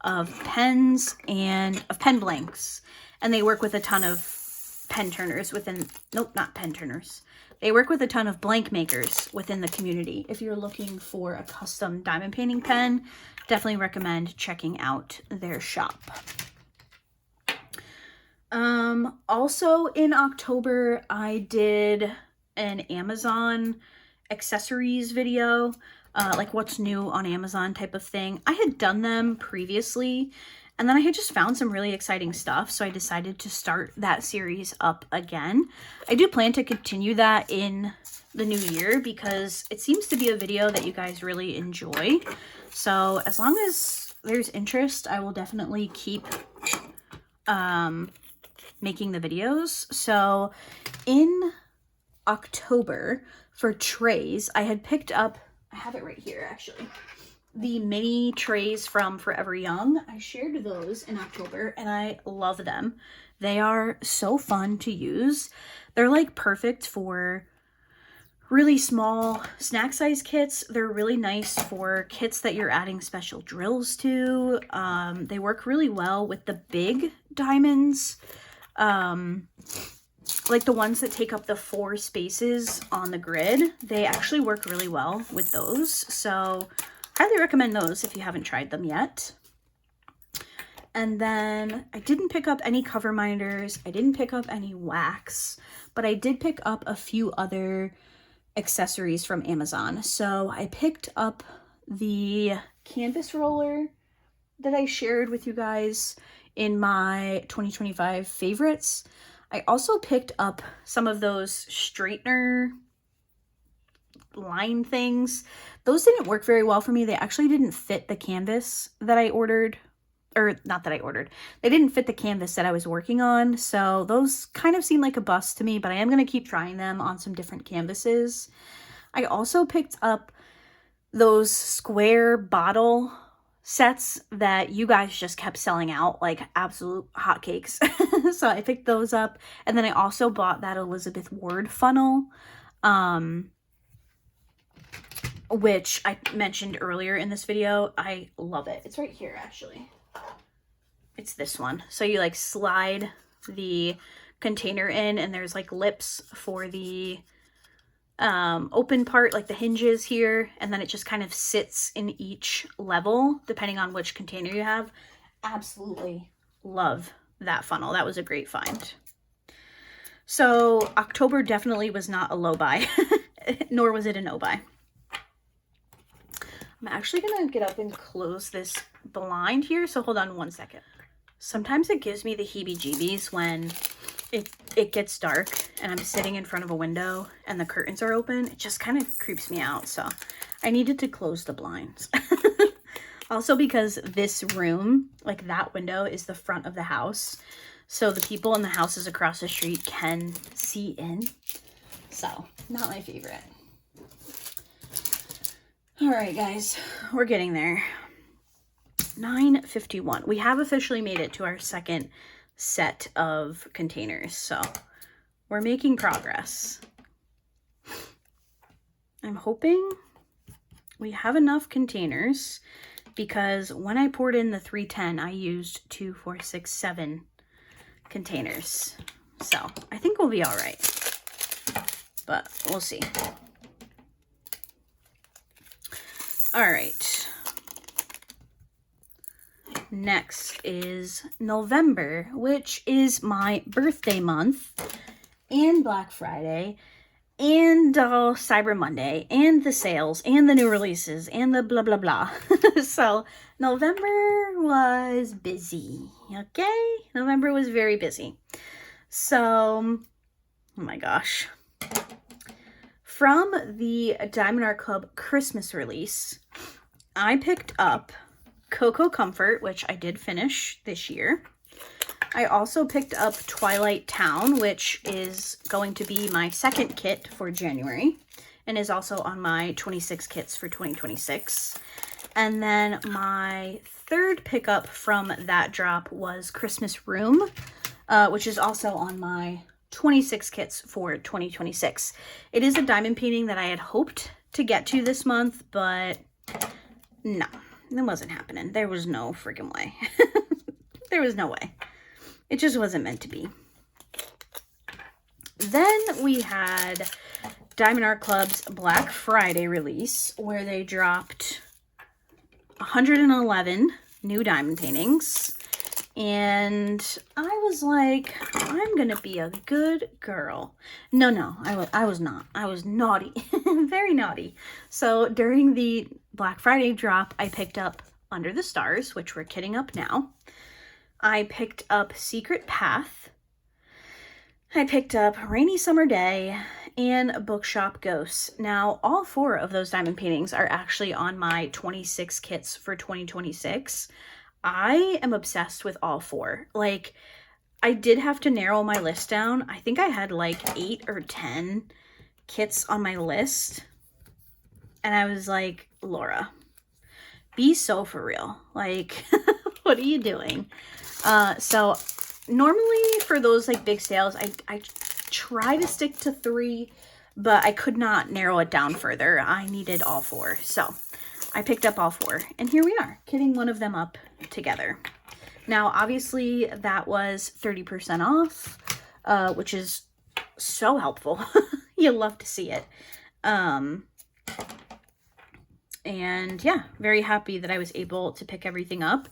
of pens and of pen blanks. And they work with a ton of pen turners within, nope, not pen turners. They work with a ton of blank makers within the community. If you're looking for a custom diamond painting pen, definitely recommend checking out their shop. Also in October, I did an Amazon accessories video, like what's new on Amazon type of thing. I had done them previously, and then I had just found some really exciting stuff, so I decided to start that series up again. I do plan to continue that in the new year because it seems to be a video that you guys really enjoy. So as long as there's interest, I will definitely keep making the videos. So in October for trays, I had picked up, I have it right here actually, the mini trays from Forever Young. I shared those in October and I love them. They are so fun to use. They're like perfect for really small snack size kits. They're really nice for kits that you're adding special drills to. They work really well with the big diamonds. Like the ones that take up the 4 spaces on the grid. They actually work really well with those. So highly recommend those if you haven't tried them yet. And then I didn't pick up any cover minders. I didn't pick up any wax, but I did pick up a few other accessories from Amazon. So I picked up the canvas roller that I shared with you guys in my 2025 favorites. I also picked up some of those straightener line things. Those didn't work very well for me. They actually didn't fit the canvas that I ordered, or not that I ordered. They didn't fit the canvas that I was working on. So those kind of seem like a bust to me, but I am going to keep trying them on some different canvases. I also picked up those square bottle sets that you guys just kept selling out like absolute hotcakes. So I picked those up. And then I also bought that Elizabeth Ward funnel, which I mentioned earlier in this video. I love it. It's right here, actually. It's this one. So you like slide the container in and there's like lips for the open part, like the hinges here, and then it just kind of sits in each level depending on which container you have. Absolutely love that funnel. That was a great find. So October definitely was not a low buy, nor was it a no buy. I'm actually gonna get up and close this blind here, so hold on one second. Sometimes it gives me the heebie-jeebies when it gets dark and I'm sitting in front of a window and the curtains are open. It just kind of creeps me out, so I needed to close the blinds. Also because this room, like that window, is the front of the house, so the people in the houses across the street can see in. So not my favorite. All right, guys, we're getting there. 9:51. We have officially made it to our second set of containers, so we're making progress. I'm hoping we have enough containers because when I poured in the 310, I used 2, 4, 6, 7 containers. So I think we'll be all right, but we'll see. All right. Next is November, which is my birthday month, and Black Friday, and Cyber Monday, and the sales, and the new releases, and the blah, blah, blah. So November was busy, okay? November was very busy. So, oh my gosh. From the Diamond Art Club Christmas release, I picked up Cocoa Comfort, which I did finish this year. I also picked up Twilight Town, which is going to be my second kit for January and is also on my 26 kits for 2026. And then my third pickup from that drop was Christmas Room, which is also on my 26 kits for 2026. It is a diamond painting that I had hoped to get to this month, but no, it wasn't happening. There was no freaking way. There was no way. It just wasn't meant to be. Then we had Diamond Art Club's Black Friday release, where they dropped 111 new diamond paintings. And I was like, I'm going to be a good girl. No, I was not. I was naughty. Very naughty. So during the Black Friday drop, I picked up Under the Stars, which we're kitting up now. I picked up Secret Path. I picked up Rainy Summer Day and Bookshop Ghosts. Now, all 4 of those diamond paintings are actually on my 26 kits for 2026. I am obsessed with all 4. Like, I did have to narrow my list down. I think I had like 8 or 10 kits on my list. And I was like, Laura, be so for real. Like, what are you doing? So normally for those like big sales, I try to stick to 3, but I could not narrow it down further. I needed all 4. So I picked up all 4, and here we are, kitting one of them up together. Now, obviously, that was 30% off, which is so helpful. You love to see it. And yeah, very happy that I was able to pick everything up.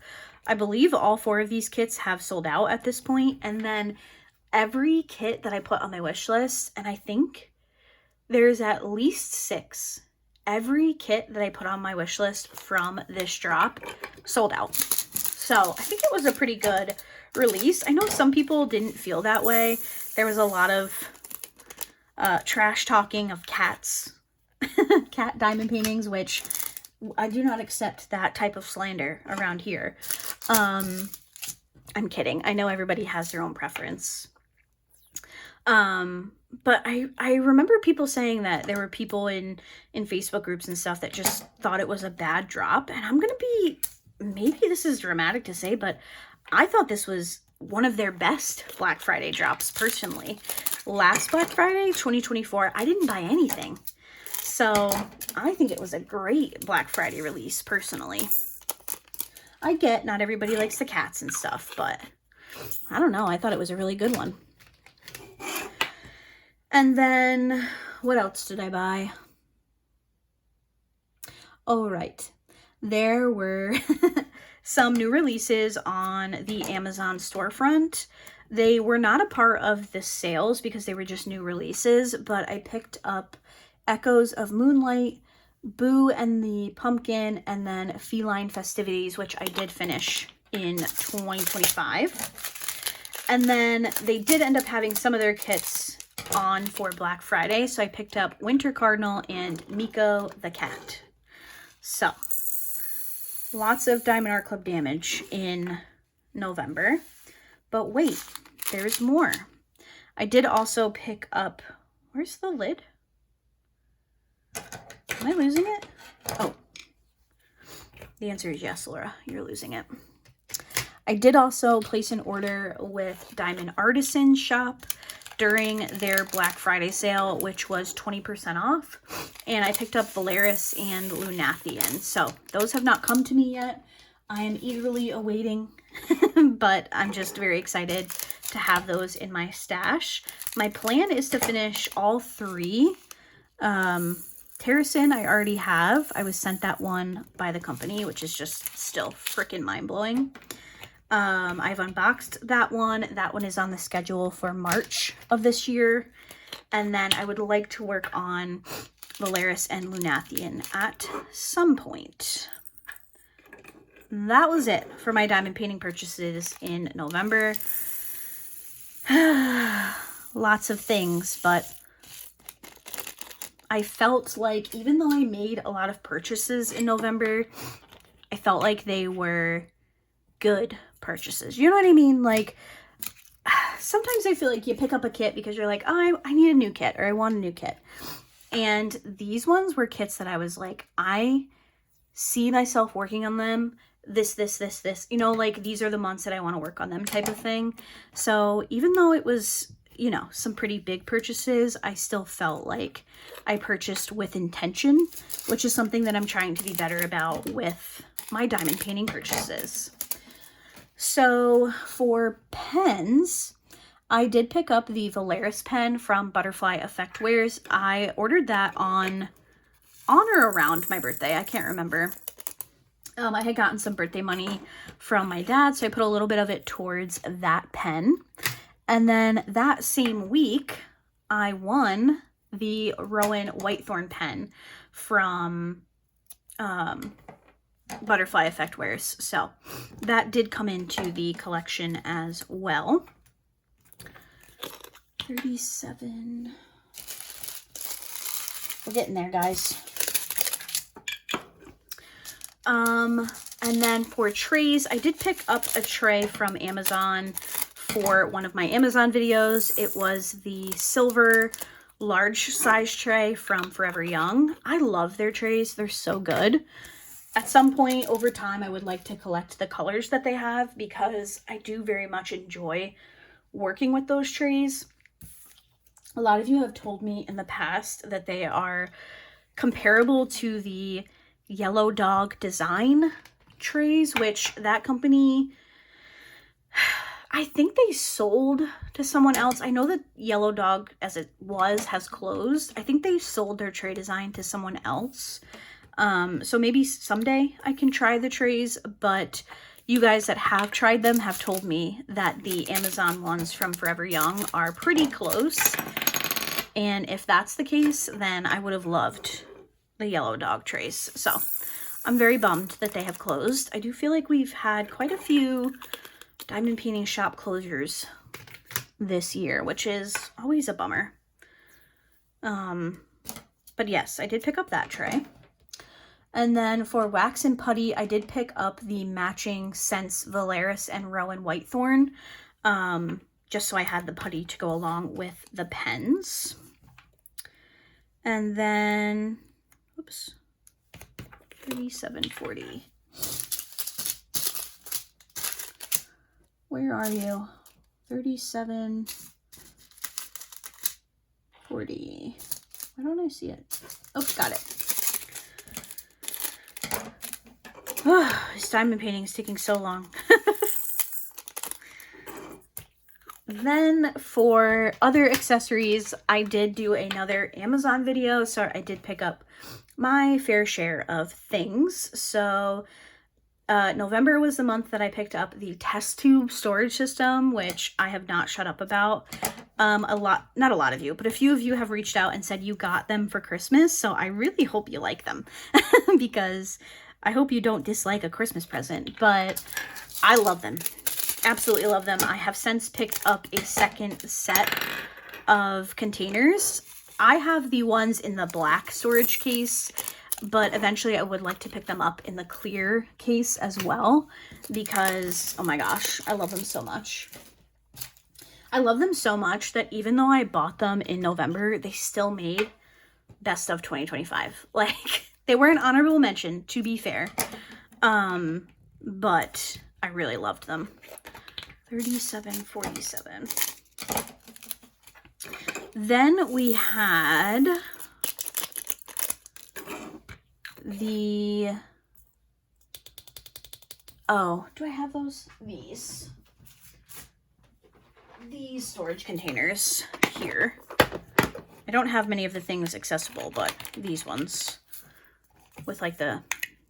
I believe all 4 of these kits have sold out at this point, and then every kit that I put on my wish list, and I think there's at least 6. Every kit that I put on my wish list from this drop sold out. So I think it was a pretty good release. I know some people didn't feel that way. There was a lot of trash talking of cats, cat diamond paintings, which I do not accept that type of slander around here. I'm kidding. I know everybody has their own preference. But I remember people saying that there were people in Facebook groups and stuff that just thought it was a bad drop. And I'm going to be, maybe this is dramatic to say, but I thought this was one of their best Black Friday drops personally. Last Black Friday, 2024, I didn't buy anything. So I think it was a great Black Friday release personally. I get not everybody likes the cats and stuff, but I don't know. I thought it was a really good one. And then, what else did I buy? Oh, right. There were some new releases on the Amazon storefront. They were not a part of the sales because they were just new releases, but I picked up Echoes of Moonlight, Boo and the Pumpkin, and then Feline Festivities, which I did finish in 2025. And then they did end up having some of their kits on for Black Friday, so I picked up Winter Cardinal and Miko the Cat. So, lots of Diamond Art Club damage in November. But wait, there's more. I did also pick up, where's the lid? Am I losing it? Oh, the answer is yes, Laura, you're losing it. I did also place an order with Diamond Artisan Shop during their Black Friday sale, which was 20% off. and I picked up Valeris and Lunathian. So those have not come to me yet. I am eagerly awaiting, but I'm just very excited to have those in my stash. My plan is to finish all 3. Terracin I already have. I was sent that one by the company, which is just still freaking mind-blowing. I've unboxed that one. That one is on the schedule for March of this year. And then I would like to work on Valeris and Lunathian at some point. That was it for my diamond painting purchases in November. Lots of things, but I felt like even though I made a lot of purchases in November, I felt like they were good purchases. You know what I mean? Like, sometimes I feel like you pick up a kit because you're like, oh, I need a new kit, or I want a new kit. And these ones were kits that I was like, I see myself working on them. This, you know, like these are the months that I want to work on them type of thing. So even though it was, you know, some pretty big purchases, I still felt like I purchased with intention, which is something that I'm trying to be better about with my diamond painting purchases. So for pens, I did pick up the Valeris pen from Butterfly Effect Wares. I ordered that on or around my birthday. I can't remember. I had gotten some birthday money from my dad, so I put a little bit of it towards that pen. And then that same week, I won the Rowan Whitethorn pen from Butterfly Effect Wares. So that did come into the collection as well. 37. We're getting there, guys. And then for trays, I did pick up a tray from Amazon for one of my Amazon videos. It was the silver large size tray from Forever Young. I love their trays. They're so good. At some point over time, I would like to collect the colors that they have because I do very much enjoy working with those trays. A lot of you have told me in the past that they are comparable to the Yellow Dog design trays, which that company, I think they sold to someone else. I know that Yellow Dog, as it was, has closed. I think they sold their tray design to someone else. So maybe someday I can try the trays, but you guys that have tried them have told me that the Amazon ones from Forever Young are pretty close. And if that's the case, then I would have loved the Yellow Dog trays. So I'm very bummed that they have closed. I do feel like we've had quite a few diamond painting shop closures this year, which is always a bummer. But yes, I did pick up that tray. And then for wax and putty, I did pick up the matching Scents Valeris and Rowan Whitethorn, just so I had the putty to go along with the pens. And then, oops, 3740. Where are you? 3740. Why don't I see it? Oh, got it. This diamond painting is taking so long. Then for other accessories, I did do another Amazon video, so I did pick up my fair share of things. So November was the month that I picked up the test tube storage system, which I have not shut up about. Not a lot of you, but a few of you have reached out and said you got them for Christmas, so I really hope you like them because I hope you don't dislike a Christmas present, but I love them. Absolutely love them. I have since picked up a second set of containers. I have the ones in the black storage case, but eventually I would like to pick them up in the clear case as well because, oh my gosh, I love them so much. I love them so much that even though I bought them in November, they still made best of 2025. Like, they were an honorable mention, to be fair, but I really loved them. 3747. Then we had the, oh, do I have those? These storage containers here. I don't have many of the things accessible, but these ones with like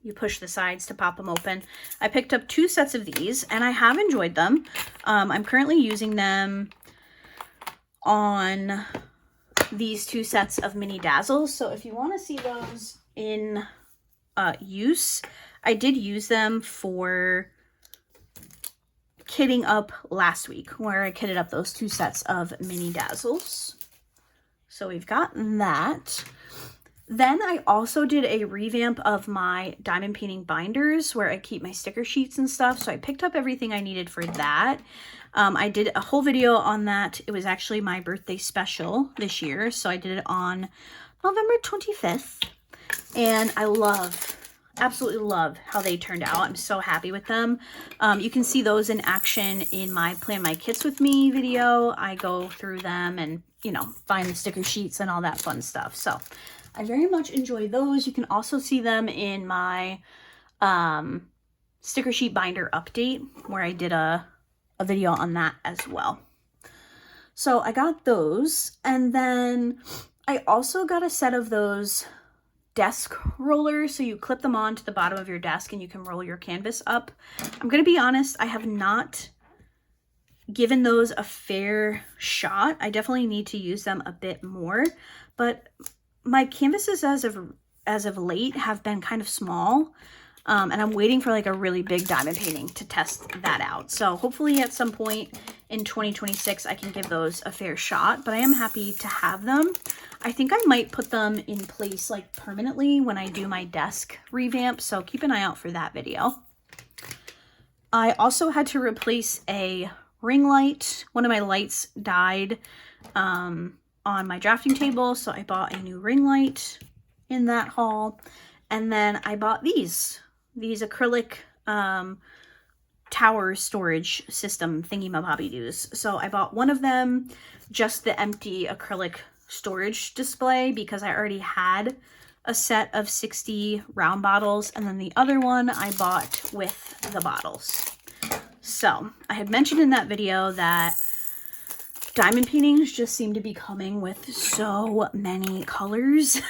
you push the sides to pop them open. I picked up 2 sets of these and I have enjoyed them. I'm currently using them on these 2 sets of mini dazzles. So if you want to see those in use, I did use them for kitting up last week, where I kitted up those 2 sets of mini dazzles. So we've got that. Then I also did a revamp of my diamond painting binders where I keep my sticker sheets and stuff. So I picked up everything I needed for that. I did a whole video on that. It was actually my birthday special this year. So I did it on November 25th. And I absolutely love how they turned out. I'm so happy with them. You can see those in action in my Plan My Kits With Me video. I go through them and, you know, find the sticker sheets and all that fun stuff. So I very much enjoy those. You can also see them in my sticker sheet binder update, where I did a video on that as well. So I got those, and then I also got a set of those desk rollers. So you clip them onto the bottom of your desk and you can roll your canvas up. I'm going to be honest, I have not given those a fair shot. I definitely need to use them a bit more, but my canvases as of late have been kind of small, and I'm waiting for like a really big diamond painting to test that out. So hopefully at some point in 2026 I can give those a fair shot, but I am happy to have them. I think I might put them in place like permanently when I do my desk revamp, so keep an eye out for that video. I also had to replace a ring light. One of my lights died on my drafting table, so I bought a new ring light in that haul. And then I bought these acrylic tower storage system thingy-mabobby-doos. So I bought one of them, just the empty acrylic storage display, because I already had a set of 60 round bottles, and then the other one I bought with the bottles. So I had mentioned in that video that diamond paintings just seem to be coming with so many colors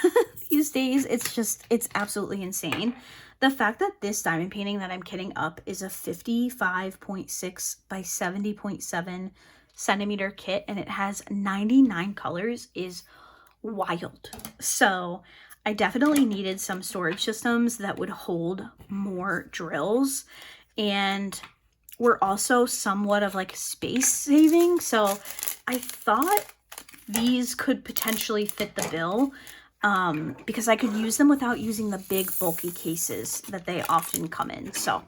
these days. It's absolutely insane. The fact that this diamond painting that I'm kitting up is a 55.6 by 70.7 centimeter kit, and it has 99 colors is wild. So I definitely needed some storage systems that would hold more drills, and were also somewhat of like space saving. So I thought these could potentially fit the bill, because I could use them without using the big bulky cases that they often come in. So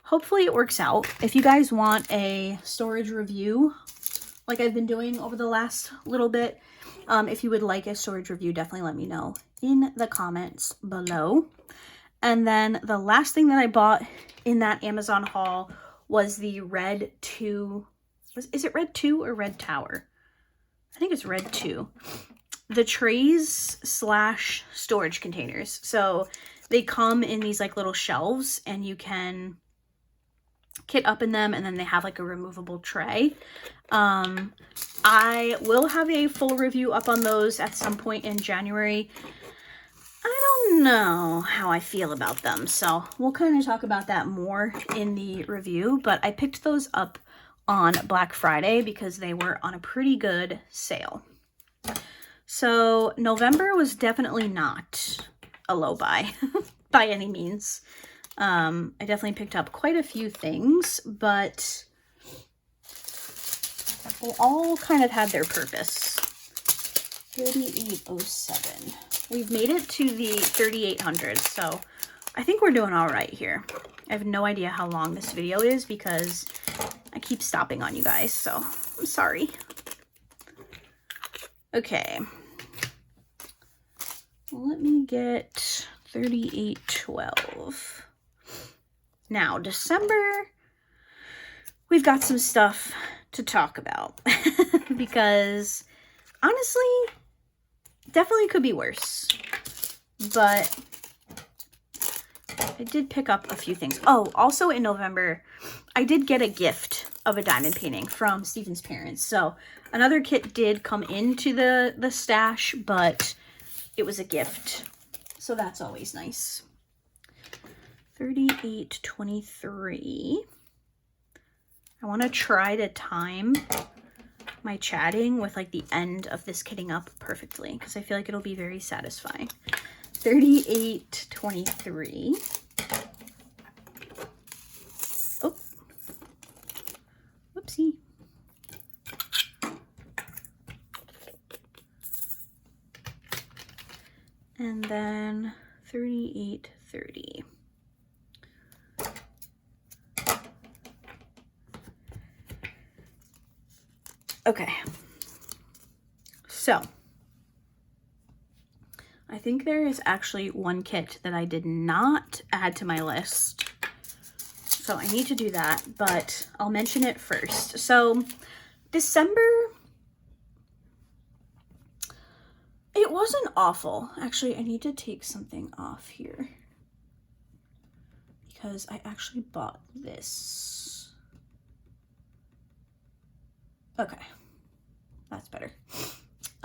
hopefully it works out. If you guys want a storage review like I've been doing over the last little bit, if you would like a storage review, definitely let me know in the comments below. And then the last thing that I bought in that Amazon haul was the Red 2. Is it Red 2 or Red Tower? I think it's Red 2. The trays / storage containers. So they come in these like little shelves, and you can kit up in them, and then they have like a removable tray. I will have a full review up on those at some point in January. I don't know how I feel about them, so we'll kind of talk about that more in the review, but I picked those up on Black Friday because they were on a pretty good sale. So November was definitely not a low buy by any means. I definitely picked up quite a few things, but they all kind of had their purpose. 3807. We've made it to the 3800, so I think we're doing all right here. I have no idea how long this video is because I keep stopping on you guys, so I'm sorry. Okay. Let me get 3812. Now, December, we've got some stuff to talk about because honestly, definitely could be worse, but I did pick up a few things. Oh, also in November, I did get a gift of a diamond painting from Steven's parents. So another kit did come into the stash, but it was a gift. So that's always nice. 38.23. I want to try to time my chatting with like the end of this kitting up perfectly, because I feel like it'll be very satisfying. 38.23. Oh, whoopsie. And then 38.30. Okay, so I think there is actually one kit that I did not add to my list. So I need to do that, but I'll mention it first. So December, it wasn't awful. Actually, I need to take something off here because I actually bought this. Okay, that's better.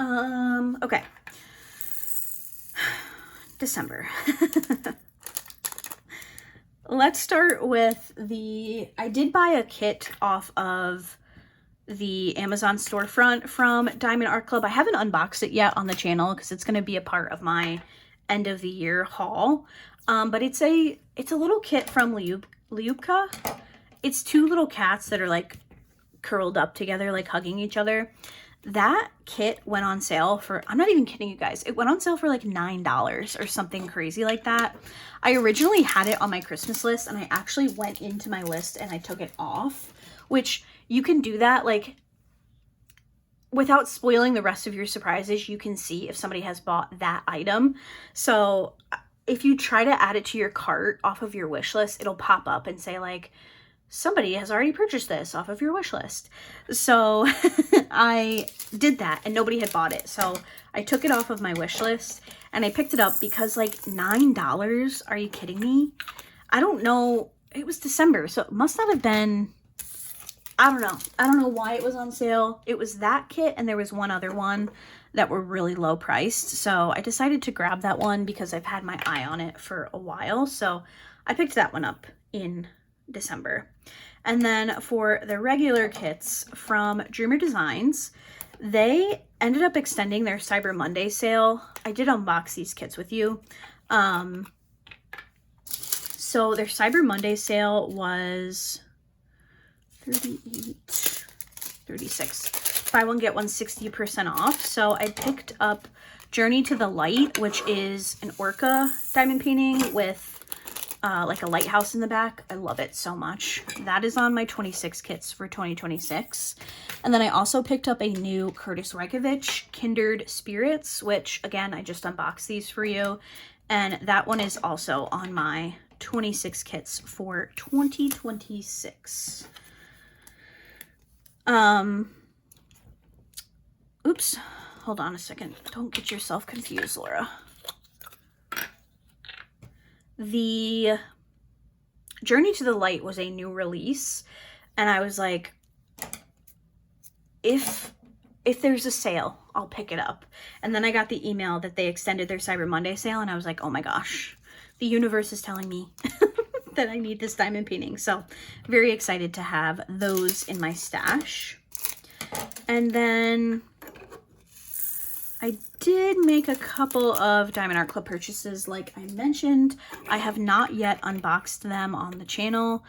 Okay. December. Let's start with I did buy a kit off of the Amazon storefront from Diamond Art Club. I haven't unboxed it yet on the channel because it's going to be a part of my end of the year haul. But it's a little kit from Liubka. It's two little cats that are like curled up together, like hugging each other. That kit went on sale for, I'm not even kidding you guys, it went on sale for like $9 or something crazy like that. I originally had it on my Christmas list, and I actually went into my list and I took it off, which you can do that like without spoiling the rest of your surprises. You can see if somebody has bought that item. So if you try to add it to your cart off of your wish list, it'll pop up and say like, somebody has already purchased this off of your wish list. So I did that and nobody had bought it. So I took it off of my wish list and I picked it up because like $9, are you kidding me? I don't know. It was December, so it must not have been, I don't know. I don't know why it was on sale. It was that kit and there was one other one that were really low priced. So I decided to grab that one because I've had my eye on it for a while. So I picked that one up in December. And then for the regular kits from Dreamer Designs, they ended up extending their Cyber Monday sale. I did unbox these kits with you. So their Cyber Monday sale was 38, 36. Buy one, get one 60% off. So I picked up Journey to the Light, which is an orca diamond painting with like a lighthouse in the back. I love it so much. That is on my 26 kits for 2026. And then I also picked up a new Curtis Reykjavik Kindred Spirits, which again, I just unboxed these for you. And that one is also on my 26 kits for 2026. Oops, hold on a second. Don't get yourself confused, Laura. The Journey to the Light was a new release, and I was like, if there's a sale, I'll pick it up. And then I got the email that they extended their Cyber Monday sale, and I was like, oh my gosh, the universe is telling me that I need this diamond painting. So very excited to have those in my stash. And then I did make a couple of Diamond Art Club purchases, like I mentioned. I have not yet unboxed them on the channel.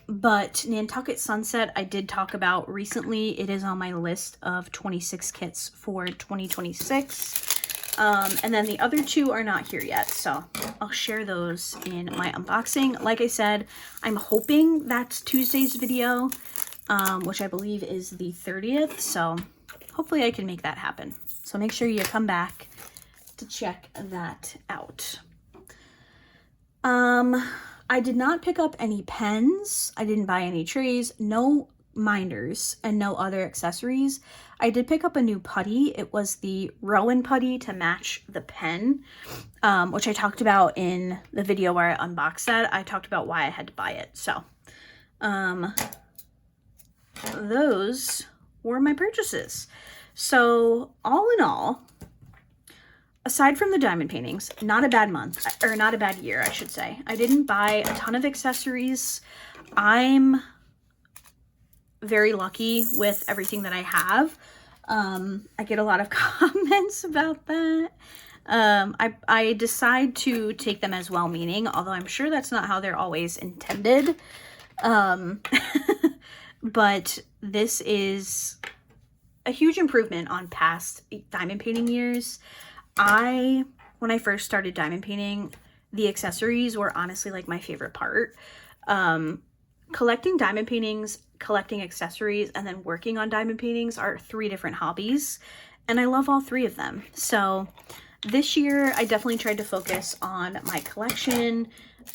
But Nantucket Sunset, I did talk about recently. It is on my list of 26 kits for 2026. And then the other two are not here yet, so I'll share those in my unboxing. Like I said, I'm hoping that's Tuesday's video, which I believe is the 30th, so hopefully I can make that happen. So make sure you come back to check that out. I did not pick up any pens. I didn't buy any trays. No minders and no other accessories. I did pick up a new putty. It was the Rowan putty to match the pen, which I talked about in the video where I unboxed that. I talked about why I had to buy it. So those were my purchases. So all in all, aside from the diamond paintings, not a bad month, or not a bad year, I should say. I didn't buy a ton of accessories. I'm very lucky with everything that I have. I get a lot of comments about that. I decide to take them as well-meaning, although I'm sure that's not how they're always intended. But this is a huge improvement on past diamond painting years. When I first started diamond painting, the accessories were honestly like my favorite part. Collecting diamond paintings, collecting accessories, and then working on diamond paintings are 3 different hobbies, and I love all 3 of them. So this year I definitely tried to focus on my collection.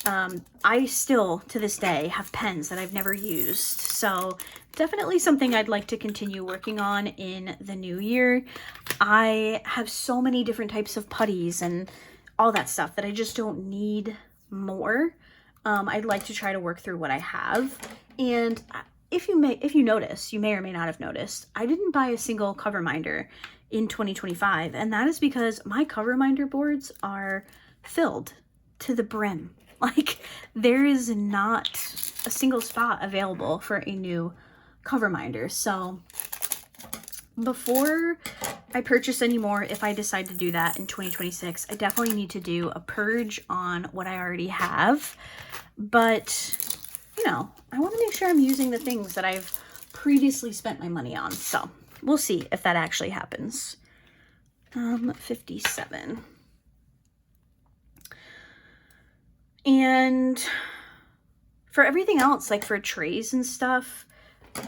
I still to this day have pens that I've never used, so definitely something I'd like to continue working on in the new year. I have so many different types of putties and all that stuff that I just don't need more. I'd like to try to work through what I have. And if you notice, you may or may not have noticed, I didn't buy a single cover minder in 2025, and that is because my cover minder boards are filled to the brim. Like, there is not a single spot available for a new cover minder. So before I purchase any more, if I decide to do that in 2026, I definitely need to do a purge on what I already have. But, you know, I want to make sure I'm using the things that I've previously spent my money on. So we'll see if that actually happens. 57. And for everything else, like for trays and stuff,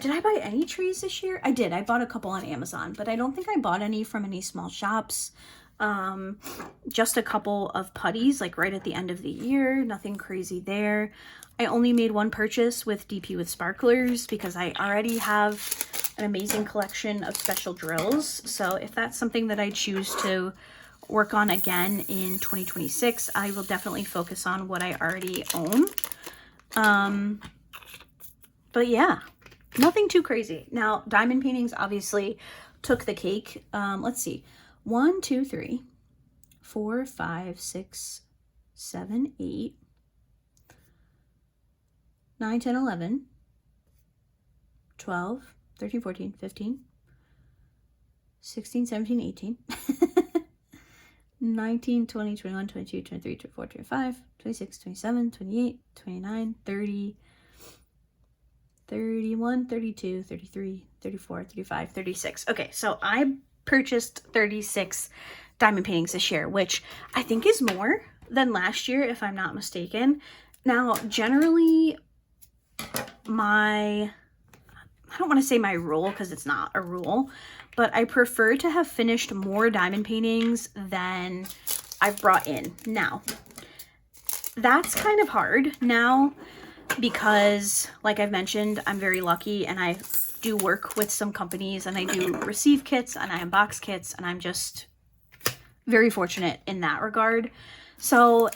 did I buy any trays this year? I did. I bought a couple on Amazon, but I don't think I bought any from any small shops. Just a couple of putties, like right at the end of the year. Nothing crazy there. I only made one purchase with DP with sparklers because I already have an amazing collection of special drills. So if that's something that I choose to work on again in 2026, I will definitely focus on what I already own. But yeah, nothing too crazy. Now, diamond paintings obviously took the cake. Let's see. 1, 2, 3, 4, 5, 6, 7, 8, 9, 10, 11, 12, 13, 14, 15, 16, 17, 18, 19, 20, 21, 22, 23, 24, 25, 26, 27, 28, 29, 30, 31, 32, 33, 34, 35, 36. Okay, so I purchased 36 diamond paintings this year, which I think is more than last year, if I'm not mistaken. Now, generally, I don't want to say my rule because it's not a rule, but I prefer to have finished more diamond paintings than I've brought in. Now, that's kind of hard now because, like I've mentioned, I'm very lucky and I do work with some companies and I do receive kits and I unbox kits, and I'm just very fortunate in that regard. So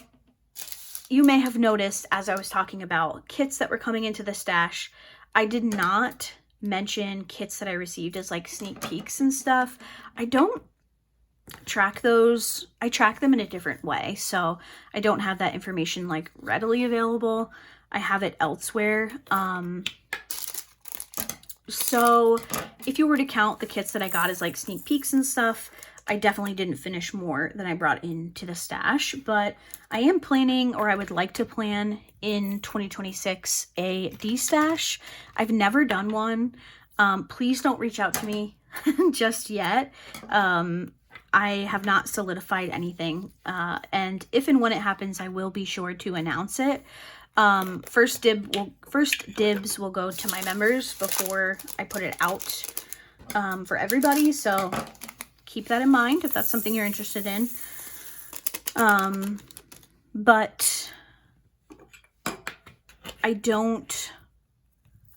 you may have noticed as I was talking about kits that were coming into the stash, I did not mention kits that I received as like sneak peeks and stuff. I don't track those. I track them in a different way, so I don't have that information like readily available. I have it elsewhere. So if you were to count the kits that I got as like sneak peeks and stuff, I definitely didn't finish more than I brought into the stash, but I am planning, or I would like to plan in 2026, a D-stash. I've never done one. Please don't reach out to me just yet. I have not solidified anything. And if and when it happens, I will be sure to announce it. First dibs will go to my members before I put it out for everybody. So keep that in mind if that's something you're interested in. But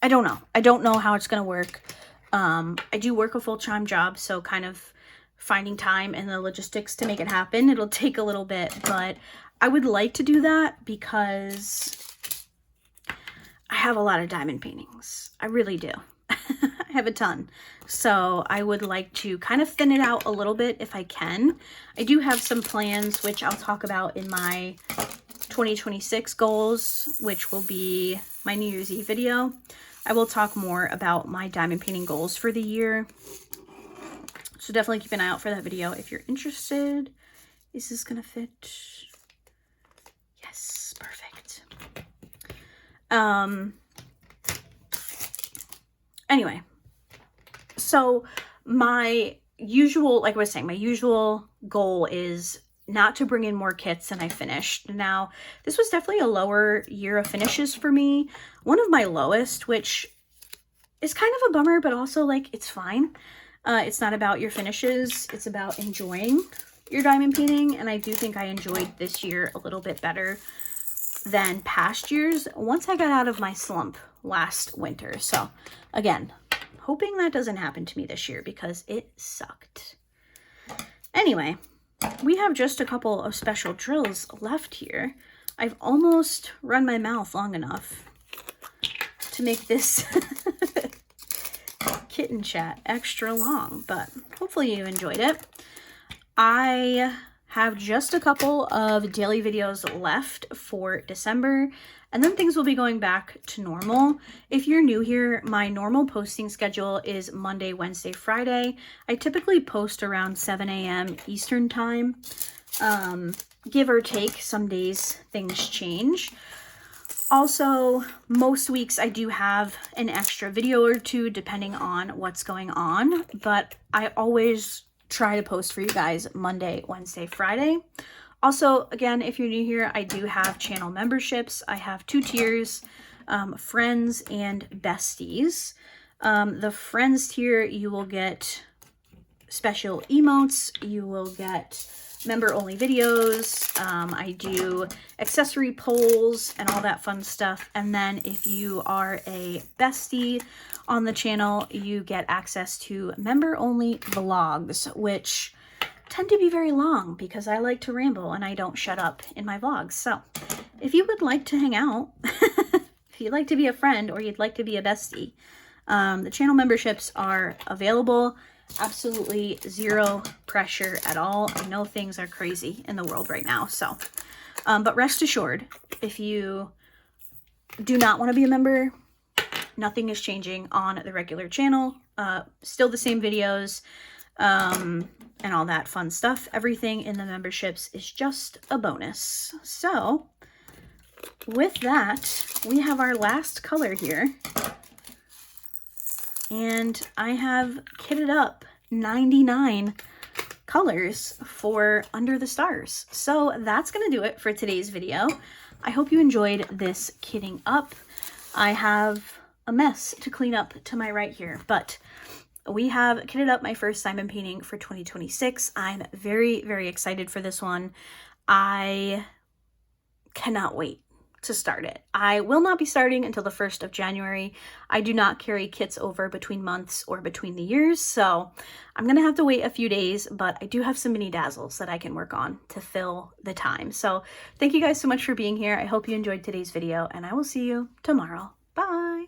I don't know. I don't know how it's going to work. I do work a full-time job, so kind of finding time and the logistics to make it happen, it'll take a little bit, but I would like to do that because I have a lot of diamond paintings. I really do. I have a ton. So I would like to kind of thin it out a little bit if I can. I do have some plans, which I'll talk about in my 2026 goals, which will be my New Year's Eve video. I will talk more about my diamond painting goals for the year. So definitely keep an eye out for that video if you're interested. Is this gonna fit? Yes, perfect. Anyway, so my usual, like I was saying, my usual goal is not to bring in more kits than I finished. Now, this was definitely a lower year of finishes for me. One of my lowest, which is kind of a bummer, but also like it's fine. It's not about your finishes. It's about enjoying your diamond painting. And I do think I enjoyed this year a little bit better than past years once I got out of my slump last winter. So again, hoping that doesn't happen to me this year because it sucked. Anyway, we have just a couple of special drills left here. I've almost run my mouth long enough to make this kitten chat extra long, but hopefully you enjoyed it. I have just a couple of daily videos left for December, and then things will be going back to normal. If you're new here, my normal posting schedule is Monday, Wednesday, Friday. I typically post around 7 a.m. Eastern time. Give or take, some days things change. Also, most weeks I do have an extra video or two depending on what's going on, but I always try to post for you guys Monday, Wednesday, Friday. Also, again, if you're new here, I do have channel memberships. I have 2 tiers, friends and besties. The friends tier, you will get special emotes, you will get member-only videos, I do accessory polls and all that fun stuff. And then if you are a bestie on the channel, you get access to member-only vlogs, which tend to be very long because I like to ramble and I don't shut up in my vlogs. So if you would like to hang out, if you'd like to be a friend or you'd like to be a bestie, the channel memberships are available. Absolutely zero pressure at all. I know things are crazy in the world right now, so but rest assured, if you do not want to be a member, nothing is changing on the regular channel. Still the same videos and all that fun stuff. Everything in the memberships is just a bonus. So with that, we have our last color here. And I have kitted up 99 colors for Under the Stars. So that's going to do it for today's video. I hope you enjoyed this kitting up. I have a mess to clean up to my right here, but we have kitted up my first diamond painting for 2026. I'm very, very excited for this one. I cannot wait to start it. I will not be starting until the 1st of January. I do not carry kits over between months or between the years, so I'm gonna have to wait a few days, but I do have some mini dazzles that I can work on to fill the time. So thank you guys so much for being here. I hope you enjoyed today's video, and I will see you tomorrow. Bye!